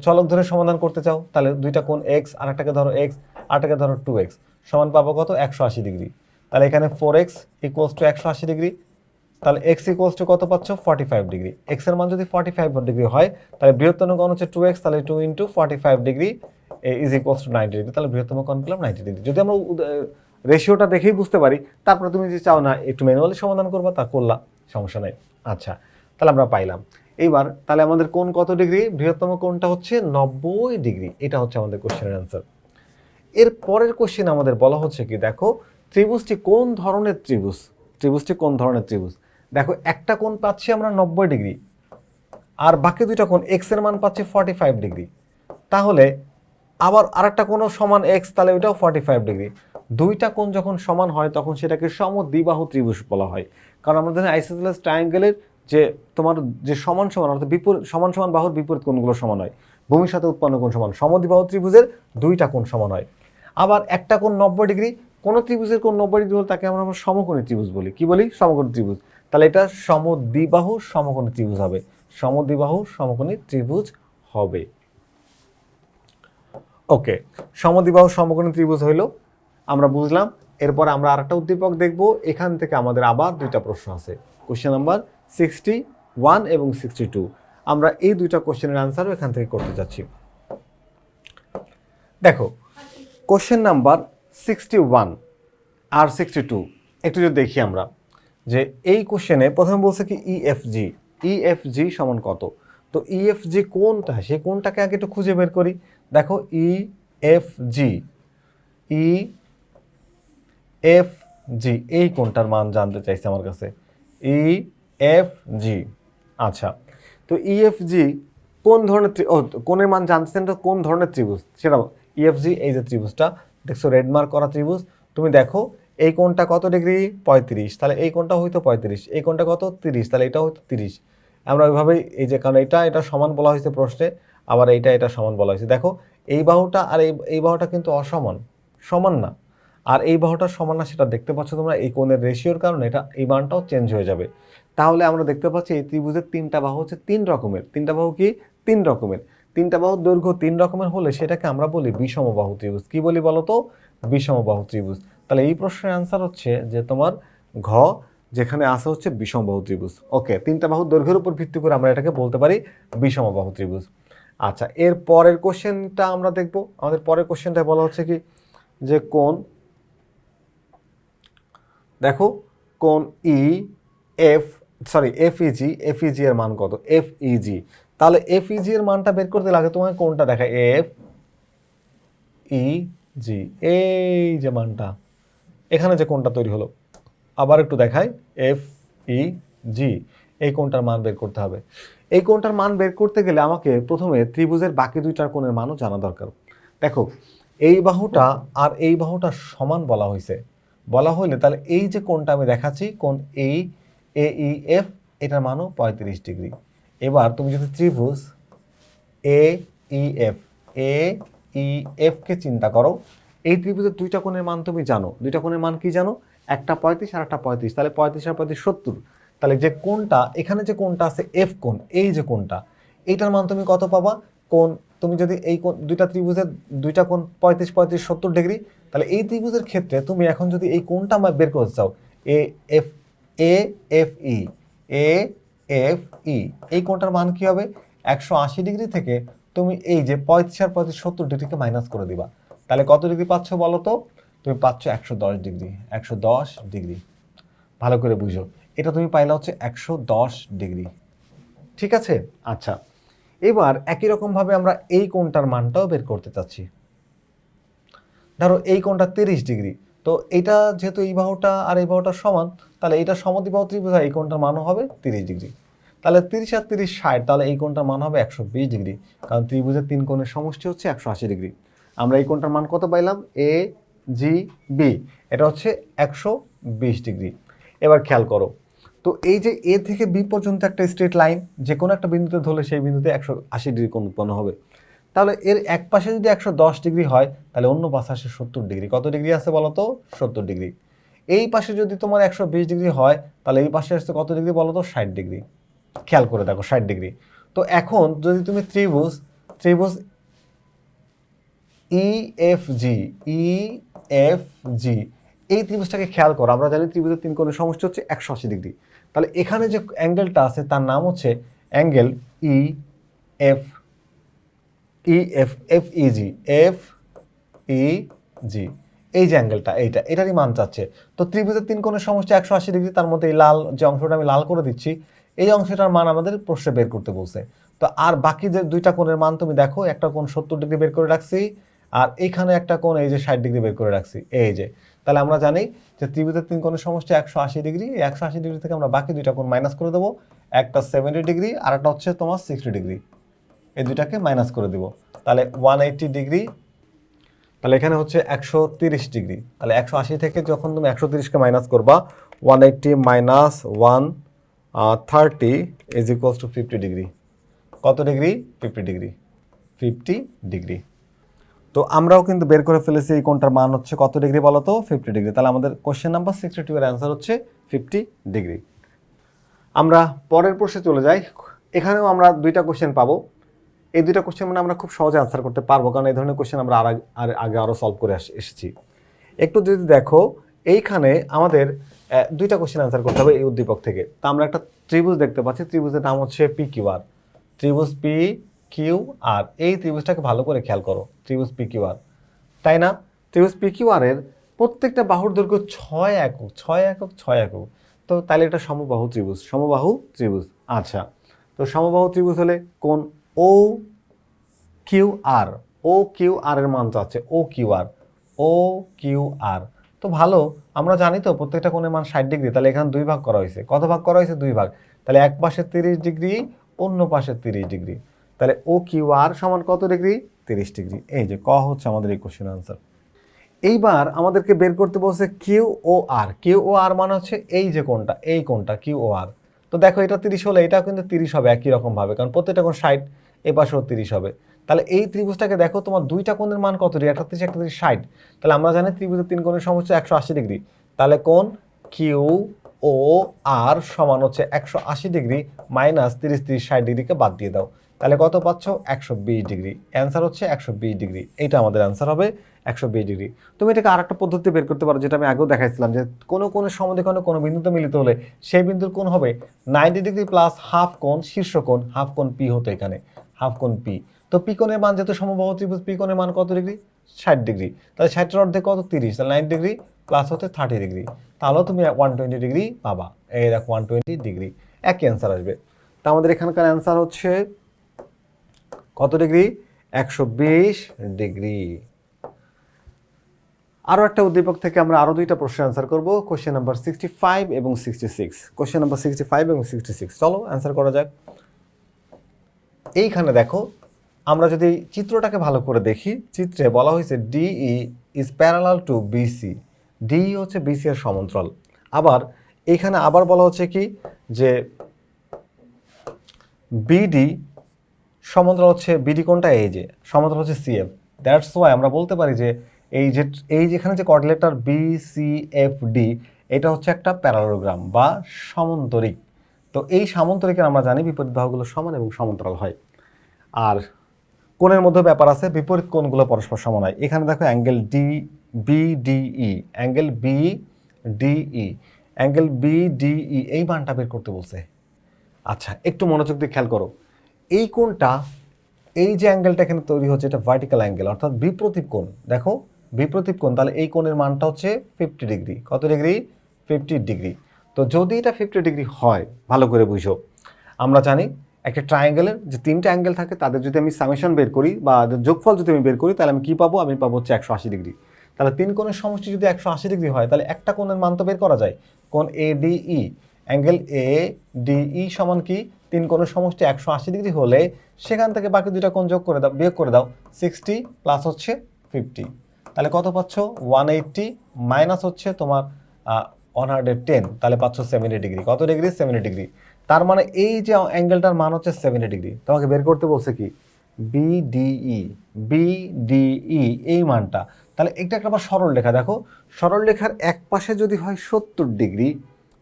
চলক ধরে সমাধান করতে চাও, তাহলে দুইটা কোণ এক্স, আরেকটাকে ধরো এক্স, আরেকটাকে ধরো 2x, সমান পাবো কত? 180 ডিগ্রি। তাহলে এখানে 4x = 180 ডিগ্রি, তাহলে x = কত পাচ্ছ? 45 ডিগ্রি। x এর মান যদি 45 ডিগ্রি হয়, তাহলে বৃহত্তম কোণ হচ্ছে 2x, তাহলে 2 × 45 ডিগ্রি = 90 ডিগ্রি। তাহলে বৃহত্তম কোণ পেলাম 90 ডিগ্রি। যদি আমরা রেশিওটা দেখেই বুঝতে পারি, তারপরে তুমি যদি চাও না একটু ম্যানুয়ালি সমাধান করবা, তা করলা, সমস্যা নাই। আচ্ছা, তাহলে আমরা পাইলাম। এইবার তাহলে আমাদের কোণ কত ডিগ্রি? বৃহত্তম কোণটা হচ্ছে 90 ডিগ্রি। এটা হচ্ছে আমাদের কোশ্চেনের অ্যান্সার। এর পরের কোশ্চেন আমাদের বলা হচ্ছে কি, দেখো ত্রিভুজটি কোন ধরনের ত্রিভুজ, দেখো একটা কোণ পাচ্ছি আমরা 90 ডিগ্রি, আর বাকি দুইটা কোণ এক্স এর মান পাচ্ছি 45 ডিগ্রি। তাহলে আবার আরেকটা কোণও সমান এক্স, তাহলে ওইটাও 45 ডিগ্রি। দুইটা কোণ যখন সমান হয় তখন সেটাকে সমদ্বিবাহু ত্রিভুজ বলা হয়। কারণ আমরা জানি আইসোসেলেস ট্রায়াঙ্গেলের যে তোমার যে সমান সমান অর্থাৎ বিপরীত সমান সমান বাহুর বিপরীত কোণগুলো সমান হয়, ভূমির সাথে উৎপন্ন কোণ সমান, সমদ্বিবাহু ত্রিভুজের দুইটা কোণ সমান হয়। আবার একটা কোণ 90 ডিগ্রি, কোন ত্রিভুজের কোণ 90 ডিগ্রি হলে তাকে আমরা সমকোণী ত্রিভুজ বলি। কি বলি? সমকোণী ত্রিভুজ। তাহলে এটা সমদ্বিবাহু সমকোণী ত্রিভুজ হবে, সমদ্বিবাহু সমকোণী ত্রিভুজ হবে। ওকে, সমদ্বিবাহু সমকোণী ত্রিভুজ হইল, আমরা বুঝলাম। এরপর আমরা আরেকটা উদ্দীপক দেখব। এখান থেকে আমাদের আবার দুইটা প্রশ্ন আছে, কোশ্চেন নাম্বার 61 এবং 62। আমরা এই দুইটা কোশ্চেনের আনসারও এখান থেকে করতে যাচ্ছি। দেখো কোশ্চেন নাম্বার 61 আর 62 একটু যদি দেখি আমরা, যে এই কোশ্চেনে প্রথমে বলছে কি ইএফজি সমান কত। তো ইএফজি কোনটা, সেই কোনটাকে আগে একটু খুঁজে বের করি। দেখো ইএফজি এই কোনটার মান জানতে চাইছে আমার কাছে, ইএফজি। আচ্ছা, তো ইএফজি কোন ধরনের কোণের মান জানতেছেন, তো কোন ধরনের ত্রিভুজ সেটা। ইএফজি এই যে ত্রিভুজটা দেখছো রেড মার্ক করা ত্রিভুজ, তুমি দেখো এই কোণটা কত ডিগ্রি? 35, তাহলে এই কোণটা হয়তো 35, এই কোণটা কত? 30, তাহলে এটা হয়তো 30। আমরা ওইভাবেই এই যে, কারণ এটা সমান বলা হয়েছে প্রশ্নে, আবার এটা সমান বলা হয়েছে। দেখো এই বাহুটা আর এই বাহুটা কিন্তু অসমান, সমান না। আর এই বাহুটা সমান না, সেটা দেখতে পাচ্ছ তোমরা, এই কোণের রেশিওর কারণে এই মানটাও চেঞ্জ হয়ে যাবে। তাহলে আমরা দেখতে পাচ্ছি এই ত্রিভুজের তিনটা বাহু হচ্ছে তিন রকমের। তিনটা বাহু কি? তিন রকমের। তিনটা বাহুর দৈর্ঘ্য তিন রকমের হলে সেটাকে আমরা বলি বিষমবাহু ত্রিভুজ। কি বলি বলো তো? বিষমবাহু ত্রিভুজ। তাহলে এই প্রশ্নের অ্যান্সার হচ্ছে যে তোমার ঘ, যেখানে আছে হচ্ছে বিষমবাহু ত্রিভুজ। ওকে, তিনটা বাহুর দৈর্ঘ্যের উপর ভিত্তি করে আমরা এটাকে বলতে পারি বিষমবাহু ত্রিভুজ। আচ্ছা, এর পরের কোশ্চেনটা আমরা দেখব। আমাদের পরের কোশ্চেনটা বলা হচ্ছে কি যে কোণ, দেখো কোণ ই এফ এফইজি, এফইজি এর মান কত? এফইজি, তাহলে এফইজি এর মানটা বের করতে লাগে তোমাকে কোনটা দেখা, এফ ই জি, এই যে মানটা এখানে যে কোণটা তৈরি হলো, আবার একটু দেখাই, এফ ই জি, এই কোণটার মান বের করতে হবে। এই কোণটার মান বের করতে গেলে আমাকে প্রথমে ত্রিভুজের বাকি দুইটার কোণের মানও জানা দরকার। দেখো এই বাহুটা আর এই বাহুটা সমান বলা হয়েছে, বলা হইলে তাহলে এই যে কোণটা আমি দেখাচ্ছি কোণ এই এ ই এফ, এটার মানও 35 ডিগ্রি। এবার তুমি যদি ত্রিভুজ এ ই এফ, এ ই এফ কে চিন্তা করো, এই ত্রিভুজের দুইটা কোণের মান তুমি জানো, দুইটা কোণের মান কি জানো, একটা 35 আর একটা 35, তাহলে 35 আর 35 70। তাহলে যে কোণটা এখানে যে কোণটা আছে এফ কোণ, এই যে কোণটা, এইটার মান তুমি কত পাবা? কোণ তুমি যদি এই কোণ দুইটা ত্রিভুজের দুইটা কোণ 35 35 70 ডিগ্রি, তাহলে এই ত্রিভুজের ক্ষেত্রে তুমি এখন যদি এই কোণটা বের করতে চাও, A F A F E, A F E, এই কোণটার মান কি হবে? 180 ডিগ্রি থেকে তুমি এই যে 35 আর 35 70 ডিগ্রিকে মাইনাস করে দিবা, তাহলে কত ডিগ্রি পাচ্ছ বলো তো? তুমি পাচ্ছ 110 ডিগ্রি। 110 ডিগ্রি, ভালো করে বুঝো, এটা তুমি পাইলা হচ্ছে 110 ডিগ্রি। ঠিক আছে? আচ্ছা, এবার একই রকমভাবে আমরা এই কোণটার মানটাও বের করতে চাচ্ছি। ধরো এই কোণটা 30 ডিগ্রি, তো এটা যেহেতু এই বাহুটা আর এই বাহুটা সমান, তাহলে এটা সমদ্বিবাহু ত্রিভুজ, এই কোণটার মানও হবে 30 ডিগ্রি। তাহলে 30 আর 30 60, তাহলে এই কোণটার মান হবে 120 ডিগ্রি, কারণ ত্রিভুজের তিন কোণের সমষ্টি হচ্ছে 180 ডিগ্রি। আমরা এই কোণটার মান কত পাইলাম? এ জি বি, এটা হচ্ছে 120 ডিগ্রি। এবার খেয়াল করো, তো এই যে এ থেকে বি পর্যন্ত একটা স্ট্রেট লাইন, যে কোনো একটা বিন্দুতে ধরলে সেই বিন্দুতে 180 ডিগ্রি কোণ উৎপন্ন হবে। তাহলে এর এক পাশে যদি 110 ডিগ্রি হয়, তাহলে অন্য পাশে আসে 70 ডিগ্রি। কত ডিগ্রি আছে বলো তো? 70 ডিগ্রি। এই পাশে যদি তোমার 120 ডিগ্রি হয়, তাহলে এই পাশে আসছে কত ডিগ্রি বলো তো? 60 ডিগ্রি। খেয়াল করে দেখো, 60 ডিগ্রি। তো এখন যদি তুমি ত্রিভুজ ত্রিভুজ E F G, E F G, এই ত্রিভুজটাকে খেয়াল করো, আমরা জানি ত্রিভুজের তিন কোণের সমষ্টি হচ্ছে 180 ডিগ্রি। তাহলে এখানে যে অ্যাঙ্গেলটা আছে তার নাম হচ্ছে angle E F, E F, F E G, F E G, এই যে অ্যাঙ্গেলটা, এটারই মান চাচ্ছে। তো ত্রিভুজের তিন কোণের সমষ্টি 180 ডিগ্রি, তার মধ্যে এই লাল যে অংশটা আমি লাল করে দিচ্ছি, এই অংশটার মান আমাদের প্রশ্নে বের করতে বলছে। তো আর বাকি যে দুইটা কোণের মান তুমি দেখো, একটা কোণ 70 ডিগ্রি বের করে রাখছি, আর এইখানে একটা কোণ এই যে 60 ডিগ্রি বের করে রাখছি, এই যে। তাহলে আমরা জানি যে ত্রিভুজের তিন কোণের সমষ্টি 180 ডিগ্রি, এই 180 ডিগ্রি থেকে আমরা বাকি দুইটা কোণ মাইনাস করে দেবো, একটা 70 ডিগ্রি আর একটা হচ্ছে তোমার 60 ডিগ্রি, এই দুইটাকে মাইনাস করে দিব, তাহলে 180 ডিগ্রি। তাহলে এখানে হচ্ছে 130 ডিগ্রি। তাহলে 180 থেকে যখন তুমি 130কে মাইনাস করবা, 180 minus 130 is equals to 50 degree. কত ডিগ্রি? 50 ডিগ্রি। 50 ডিগ্রি। তো আমরাও কিন্তু বের করে ফেলেছি এই কোণটার মান হচ্ছে কত ডিগ্রি বলো তো? 50 ডিগ্রি। তাহলে আমাদের কোশ্চেন নাম্বার 62 এর অ্যান্সার হচ্ছে 50 ডিগ্রি। আমরা পরের প্রশ্নে চলে যাই। এখানেও আমরা দুইটা কোশ্চেন পাবো। এই দুইটা কোশ্চেন মানে আমরা খুব সহজে আনসার করতে পারবো, কারণ এই ধরনের কোশ্চেন আমরা আগে আরও সলভ করে এসেছি। একটু যদি দেখো, এইখানে আমাদের দুইটা কোশ্চেন আনসার করতে হবে এই উদ্দীপক থেকে। তা আমরা একটা ত্রিভুজ দেখতে পাচ্ছি, ত্রিভুজের নাম হচ্ছে পি কিউ আর। ত্রিভুজ পি কিউ আর, এই ত্রিভুজটাকে ভালো করে খেয়াল করো, ত্রিভুজ পি কিউ আর, তাই না? ত্রিভুজ পি কিউ আর এর প্রত্যেকটা বাহুর দৈর্ঘ্য 6 একক, 6 একক, 6 একক। তো তাহলে এটা সমবাহু ত্রিভুজ, সমবাহু ত্রিভুজ। আচ্ছা, তো সমবাহু ত্রিভুজ হলে কোন O Q R, O Q R এর মান চাচ্ছে, O Q R, O Q R. তো ভালো, আমরা জানি তো প্রত্যেকটা কোণের মান 60 ডিগ্রি, তাহলে এখানে দুই ভাগ করা হয়েছে। কত ভাগ করা হয়েছে? দুই ভাগ। তাহলে এক পাশে 30 ডিগ্রি, অন্য পাশে 30 ডিগ্রি। তাহলে ও কিউ আর সমান কত ডিগ্রি? 30 ডিগ্রি। এই যে ক হচ্ছে আমাদের এই কোশ্চেন আনসার। এইবার আমাদেরকে বের করতে বলছে কিউ ও আর। কিউ ও আর মানে হচ্ছে এই যে কোণটা, এই কোণটা কিউ ও আর। তো দেখো এটা 30 হলে এটাও কিন্তু 30 হবে একই রকম ভাবে, কারণ প্রত্যেকটা কোণ 60, এই পাশেও 30 হবে। তাহলে এই ত্রিভুজটাকে দেখো, তোমার দুইটা কোণের মান কত ডিগ্রি? একটা 30, একটা 60। তাহলে আমরা জানি ত্রিভুজের তিন কোণের সমষ্টি 180 ডিগ্রি। তাহলে কোণ কিউ ও আর সমান হচ্ছে 180 ডিগ্রি মাইনাস 30 30 60 ডিগ্রিকে বাদ দিয়ে দাও, তাহলে কত পাচ্ছ 120 ডিগ্রি। অ্যান্সার হচ্ছে 120 ডিগ্রি, এটা আমাদের অ্যান্সার হবে 120 ডিগ্রি। তুমি এটাকে আরেকটা পদ্ধতি বের করতে পারো, যেটা আমি আগেও দেখাইছিলাম, যে কোনো কোনো সমদ্বিখণ্ড কোনো বিন্দুতে মিলিত হলে সেই বিন্দুর কোণ হবে 90 ডিগ্রি প্লাস হাফ কোণ শীর্ষ কোণ, হাফ কোণ পি হতো এখানে, হাফ কোণ পি। তো পি কোণের মান যেহেতু সমবাহু ত্রিভুজ, পি কোণের মান কত ডিগ্রি? 60 ডিগ্রি। তাহলে 60-এর অর্ধেক কত? 30, তাহলে 90 ডিগ্রি প্লাস হচ্ছে 30 ডিগ্রি, তাহলেও তুমি 120 ডিগ্রি পাবা। এই দেখো 120 ডিগ্রি, একই অ্যান্সার আসবে। তা আমাদের এখানকার অ্যান্সার হচ্ছে কত ডিগ্রি? 120 ডিগ্রি। আরও একটা উদ্দীপক থেকে আমরা আরও দুইটা প্রশ্ন অ্যান্সার করব, কোশ্চেন নাম্বার 65 এবং 66। কোশ্চেন নাম্বার 65 এবং 66, চলো অ্যান্সার করা যাক। এইখানে দেখো, আমরা যদি চিত্রটাকে ভালো করে দেখি, চিত্রে বলা হয়েছে D E is parallel to B C, D E হচ্ছে বিসি এর সমান্তরাল। আবার এইখানে আবার বলা হচ্ছে কি, যে বিডি সমান্তরাল হচ্ছে, বিডি কোনটা? এই যে সমান্তরাল হচ্ছে সিএফ। দ্যাটস ওয়াই আমরা বলতে পারি যে এই যেখানে যে কোঅর্ডিনেটর বিসিএফডি, এটা হচ্ছে একটা প্যারালোগ্রাম বা সামান্তরিক। তো এই সামান্তরিকের আমরা জানি বিপরীত বাহুগুলো সমান এবং সমান্তরাল হয়। আর কোণের মধ্যে ব্যাপার আছে, বিপরীত কোণগুলো পরস্পর সমান হয়। এখানে দেখো অ্যাঙ্গেল বিডিই, অ্যাঙ্গেল বিডিই, অ্যাঙ্গেল বিডিই, এই মানটা বের করতে বলছে। আচ্ছা, একটু মনোযোগ দিয়ে খেয়াল করো, এই কোণটা, এই যে অ্যাঙ্গেলটা এখানে তৈরি হচ্ছে, এটা ভার্টিক্যাল অ্যাঙ্গেল, অর্থাৎ বিপ্রতীপ কোণ। দেখো বিপ্রতীপ কোণ, তাহলে এই কোণের মানটা হচ্ছে 50 ডিগ্রি। কত ডিগ্রি? 50 ডিগ্রি। তো যদি এটা 50 ডিগ্রি হয়, ভালো করে বুঝো, আমরা জানি একটা ট্রায়াঙ্গেলের যে তিনটা অ্যাঙ্গেল থাকে, তাদের যদি আমি সামেশন বের করি বা যোগফল যদি আমি বের করি, তাহলে আমি কি পাবো? আমি পাবো হচ্ছে 180 ডিগ্রি। তাহলে তিন কোণের সমষ্টি যদি 180 ডিগ্রি হয়, তাহলে একটা কোণের মান তো বের করা যায়। কোণ এডিই, অ্যাঙ্গেল এডিই সমান কি? তিন কোণের সমষ্টি 180 ডিগ্রি হলে সেখান থেকে বাকি দুইটা কোণ যোগ করে দাও, বিয়োগ করে দাও, 60 প্লাস হচ্ছে 50, তাহলে কত পাচ্ছ? 180 মাইনাস হচ্ছে তোমার 110, তাহলে পাচ্ছ 70 ডিগ্রি। কত ডিগ্রি? 70 ডিগ্রি। তার মানে এই যে অ্যাঙ্গেলটার মান হচ্ছে 70 ডিগ্রি। তোমাকে বের করতে বলছে কি? বিডিই, বিডিই এই মানটা। তাহলে এটা একটা আবার সরল রেখা, দেখো সরল রেখার এক পাশে যদি হয় 70 ডিগ্রি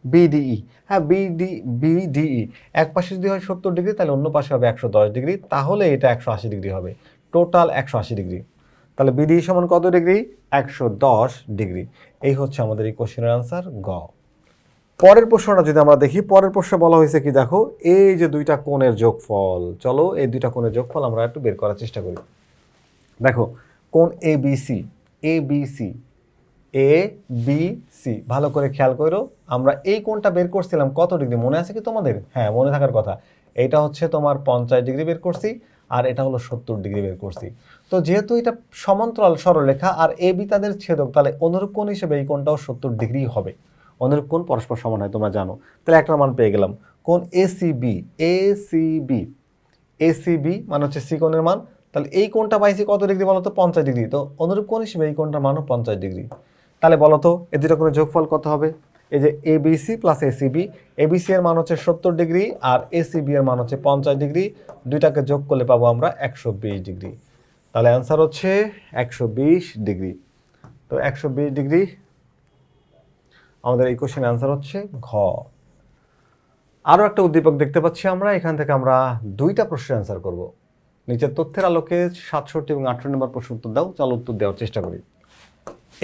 বিডিই, হ্যাঁ বিডিই এক পাশে যদি হয় 70 ডিগ্রি, তাহলে অন্য পাশে হবে 110 ডিগ্রি, তাহলে এটা 180 ডিগ্রি হবে, টোটাল 180 ডিগ্রি। তাহলে বিডিই সমান কত ডিগ্রি? 110 ডিগ্রি। এই হচ্ছে আমাদের এই কোশ্চেনের আনসার, গ। পরের প্রশ্নটা যদি আমরা দেখি, পরের প্রশ্নে বলা হয়েছে কি, দেখো এই যে দুইটা কোণের যোগফল, চলো এই দুইটা কোণের যোগফল আমরা একটু বের করার চেষ্টা করি। দেখো কোণ এবিসি, এবিসি, এবিসি, ভালো করে খেয়াল করো, আমরা এই কোণটা বের করছিলাম কত ডিগ্রি, মনে আছে কি তোমাদের? হ্যাঁ, মনে থাকার কথা। এটা হচ্ছে তোমার 50 ডিগ্রি বের করছি, আর এটা হলো 70 ডিগ্রি বের করছি। তো যেহেতু এটা সমান্তরাল সরলরেখা আর এবি তাদের ছেদক, তাহলে অনুরূপ কোণ হিসেবে এই কোণটাও 70 ডিগ্রি হবে। অনুরূপ কোণ পরস্পর সমান হয়, তোমরা জানো। তাহলে একটা মান পেয়ে গেলাম। কোণ এসিবি, এসিবি, এসিবি মানে হচ্ছে সি কোণের মান। তাহলে এই কোণটা পাইছি কত ডিগ্রি বলো তো? 50 ডিগ্রি। তো অনুরূপ কোণ হিসেবে এই কোণটার মানও 50 ডিগ্রি। তাহলে বলো তো এই দুটো কোণের যোগফল কত হবে? এই যে এবিসি প্লাস এসিবি, এবিসি এর মান হচ্ছে 70 ডিগ্রি আর এসিবি এর মান হচ্ছে 50 ডিগ্রি, দুইটাকে যোগ করলে পাবো আমরা 120 ডিগ্রি। তাহলে অ্যান্সার হচ্ছে 120 ডিগ্রি। তো 120 ডিগ্রি আমাদের এই কোশ্চেন অ্যান্সার হচ্ছে ঘ। আরও একটা উদ্দীপক দেখতে পাচ্ছি আমরা, এখান থেকে আমরা দুইটা প্রশ্নের অ্যান্সার করব। নিচের তথ্যের আলোকে 67 এবং 68 নম্বর প্রশ্ন উত্তর দাও। চলো উত্তর দেওয়ার চেষ্টা করি।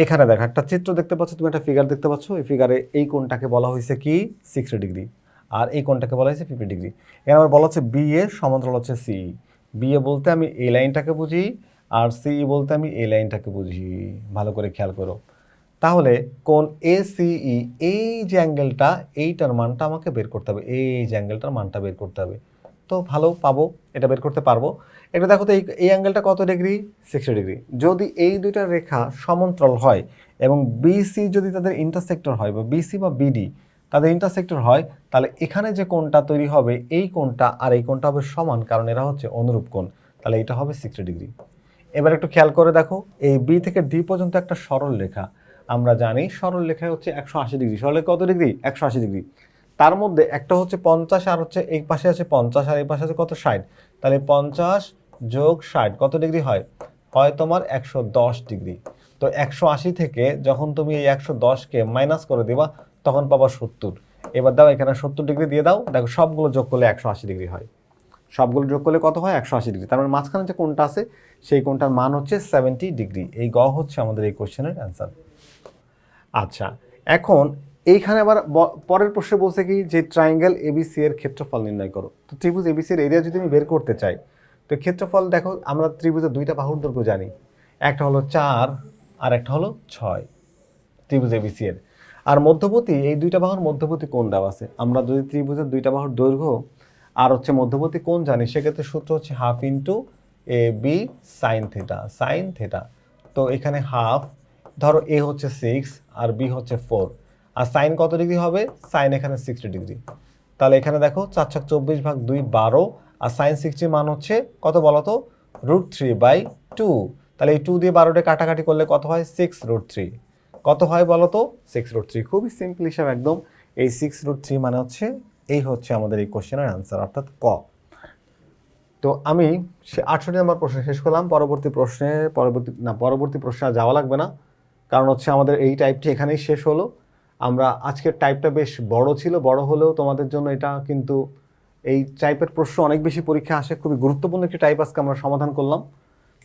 এখানে দেখো একটা চিত্র দেখতে পাচ্ছ, তুমি একটা ফিগার দেখতে পাচ্ছ। এই ফিগারে এই কোণটাকে বলা হয়েছে কি? 60 ডিগ্রি, আর এই কোণটাকে বলা হয়েছে 50 ডিগ্রি। এখানে আমার বলা হচ্ছে বি এ সমান্তরাল হচ্ছে সি। বি এ বলতে আমি এই লাইনটাকে বুঝি, আর সিই বলতে আমি এই লাইনটাকে বুঝি। ভালো করে খেয়াল করো। তাহলে কোণ এসিই, এই যে অ্যাঙ্গেলটা, এইটার মানটা আমাকে বের করতে হবে, এই যে অ্যাঙ্গেলটার মানটা বের করতে হবে। তো ভালো পাবো, এটা বের করতে পারবো। এটা দেখো তো এই অ্যাঙ্গেলটা কত ডিগ্রি? 60 ডিগ্রি। যদি এই দুইটা রেখা সমান্তরাল হয় এবং বিসি যদি তাদের ইন্টারসেক্টর হয়, বা বিসি বা বিডি তাদের ইন্টারসেক্টর হয়, তাহলে এখানে যে কোণটা তৈরি হবে, এই কোণটা আর এই কোণটা হবে সমান, কারণ এরা হচ্ছে অনুরূপ কোণ। তাহলে এটা হবে 60 ডিগ্রি। এবার একটু খেয়াল করে দেখো, এই বি থেকে ডি পর্যন্ত একটা সরল রেখা। আমরা জানি সরল রেখায় হচ্ছে 180 ডিগ্রি। সরল কত ডিগ্রি? 180 ডিগ্রি। তার মধ্যে একটা হচ্ছে 50, আর হচ্ছে এই পাশে আছে 50, আর এই পাশে আছে কত? 60। তাহলে 50 যোগ 60 কত ডিগ্রি হয়? হয় তোমার 110 ডিগ্রি। তো 180 থেকে যখন তুমি এই 110কে মাইনাস করে দিবা, তখন পাবা 70। এবার দাও এখানে 70 ডিগ্রি দিয়ে দাও, দেখো সবগুলো যোগ করলে 180 ডিগ্রি হয়। সবগুলো যোগ করলে কত হয় 180 ডিগ্রি। তার মানে মাঝখানে যে কোণটা আছে সেই কোণটার মান হচ্ছে 70 ডিগ্রি। এই গ হচ্ছে আমাদের এই কোশ্চেনের অ্যান্সার। আচ্ছা, এখন এইখানে আবার পরের প্রশ্নে বলছে কি যে ট্রায়াঙ্গেল এবিসি এর ক্ষেত্রফল নির্ণয় করো। তো ত্রিভুজ এবিসি এর এরিয়া যদি আমি বের করতে চাই, তো ক্ষেত্রফল দেখো, আমরা ত্রিভুজের দুইটা বাহুর দৈর্ঘ্য জানি, একটা হলো 4 আর একটা হলো 6 ত্রিভুজ এবিসি এর। আর মধ্যবর্তী এই দুইটা বাহুর মধ্যবর্তী কোণ দেওয়া আছে। আমরা যদি ত্রিভুজের দুইটা বাহুর দৈর্ঘ্য আর হচ্ছে মধ্যবর্তী কোণ জানি, সেক্ষেত্রে সূত্র হচ্ছে half into A B sine theta. তো এখানে হাফ, ধরো এ হচ্ছে 6 আর বি হচ্ছে 4, আর সাইন কত ডিগ্রি হবে, সাইন এখানে 60 ডিগ্রি। তাহলে এখানে দেখো 4 ছক 24 ভাগ 2 12, আর সাইন 60 মান হচ্ছে কত বলো তো, √3/2। তাহলে এই 2 দিয়ে 12টা কাটাকাটি করলে কত হয়, 6√3। কত হয় বলো তো, 6√3। খুবই সিম্পল হিসাব একদম। এই 6√3 মানে হচ্ছে, এই হচ্ছে আমাদের এই কোশ্চেনের অ্যান্সার, অর্থাৎ ক। তো আমি 68 নম্বর প্রশ্ন শেষ করলাম। পরবর্তী প্রশ্নে আর যাওয়া লাগবে না, কারণ হচ্ছে আমাদের এই টাইপটি এখানেই শেষ হলো। আমরা আজকের টাইপটা বেশ বড় ছিল, বড় হলেও তোমাদের জন্য এটা কিন্তু, এই টাইপের প্রশ্ন অনেক বেশি পরীক্ষা আসে, খুবই গুরুত্বপূর্ণ একটি টাইপ আজকে আমরা সমাধান করলাম।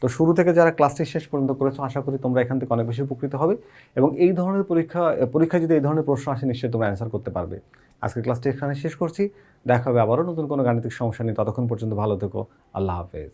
তো শুরু থেকে যারা ক্লাসটি শেষ পর্যন্ত করেছো, আশা করি তোমরা এখান থেকে অনেক বেশি উপকৃত হবে, এবং এই ধরনের পরীক্ষায় যদি এই ধরনের প্রশ্ন আসে, নিশ্চয়ই তোমরা অ্যান্সার করতে পারবে। আজকের ক্লাসটি এখানে শেষ করছি। দেখা হবে আবারও নতুন কোনো গাণিতিক সমস্যা নিয়ে। ততক্ষণ পর্যন্ত ভালো থেকো। আল্লাহ হাফেজ।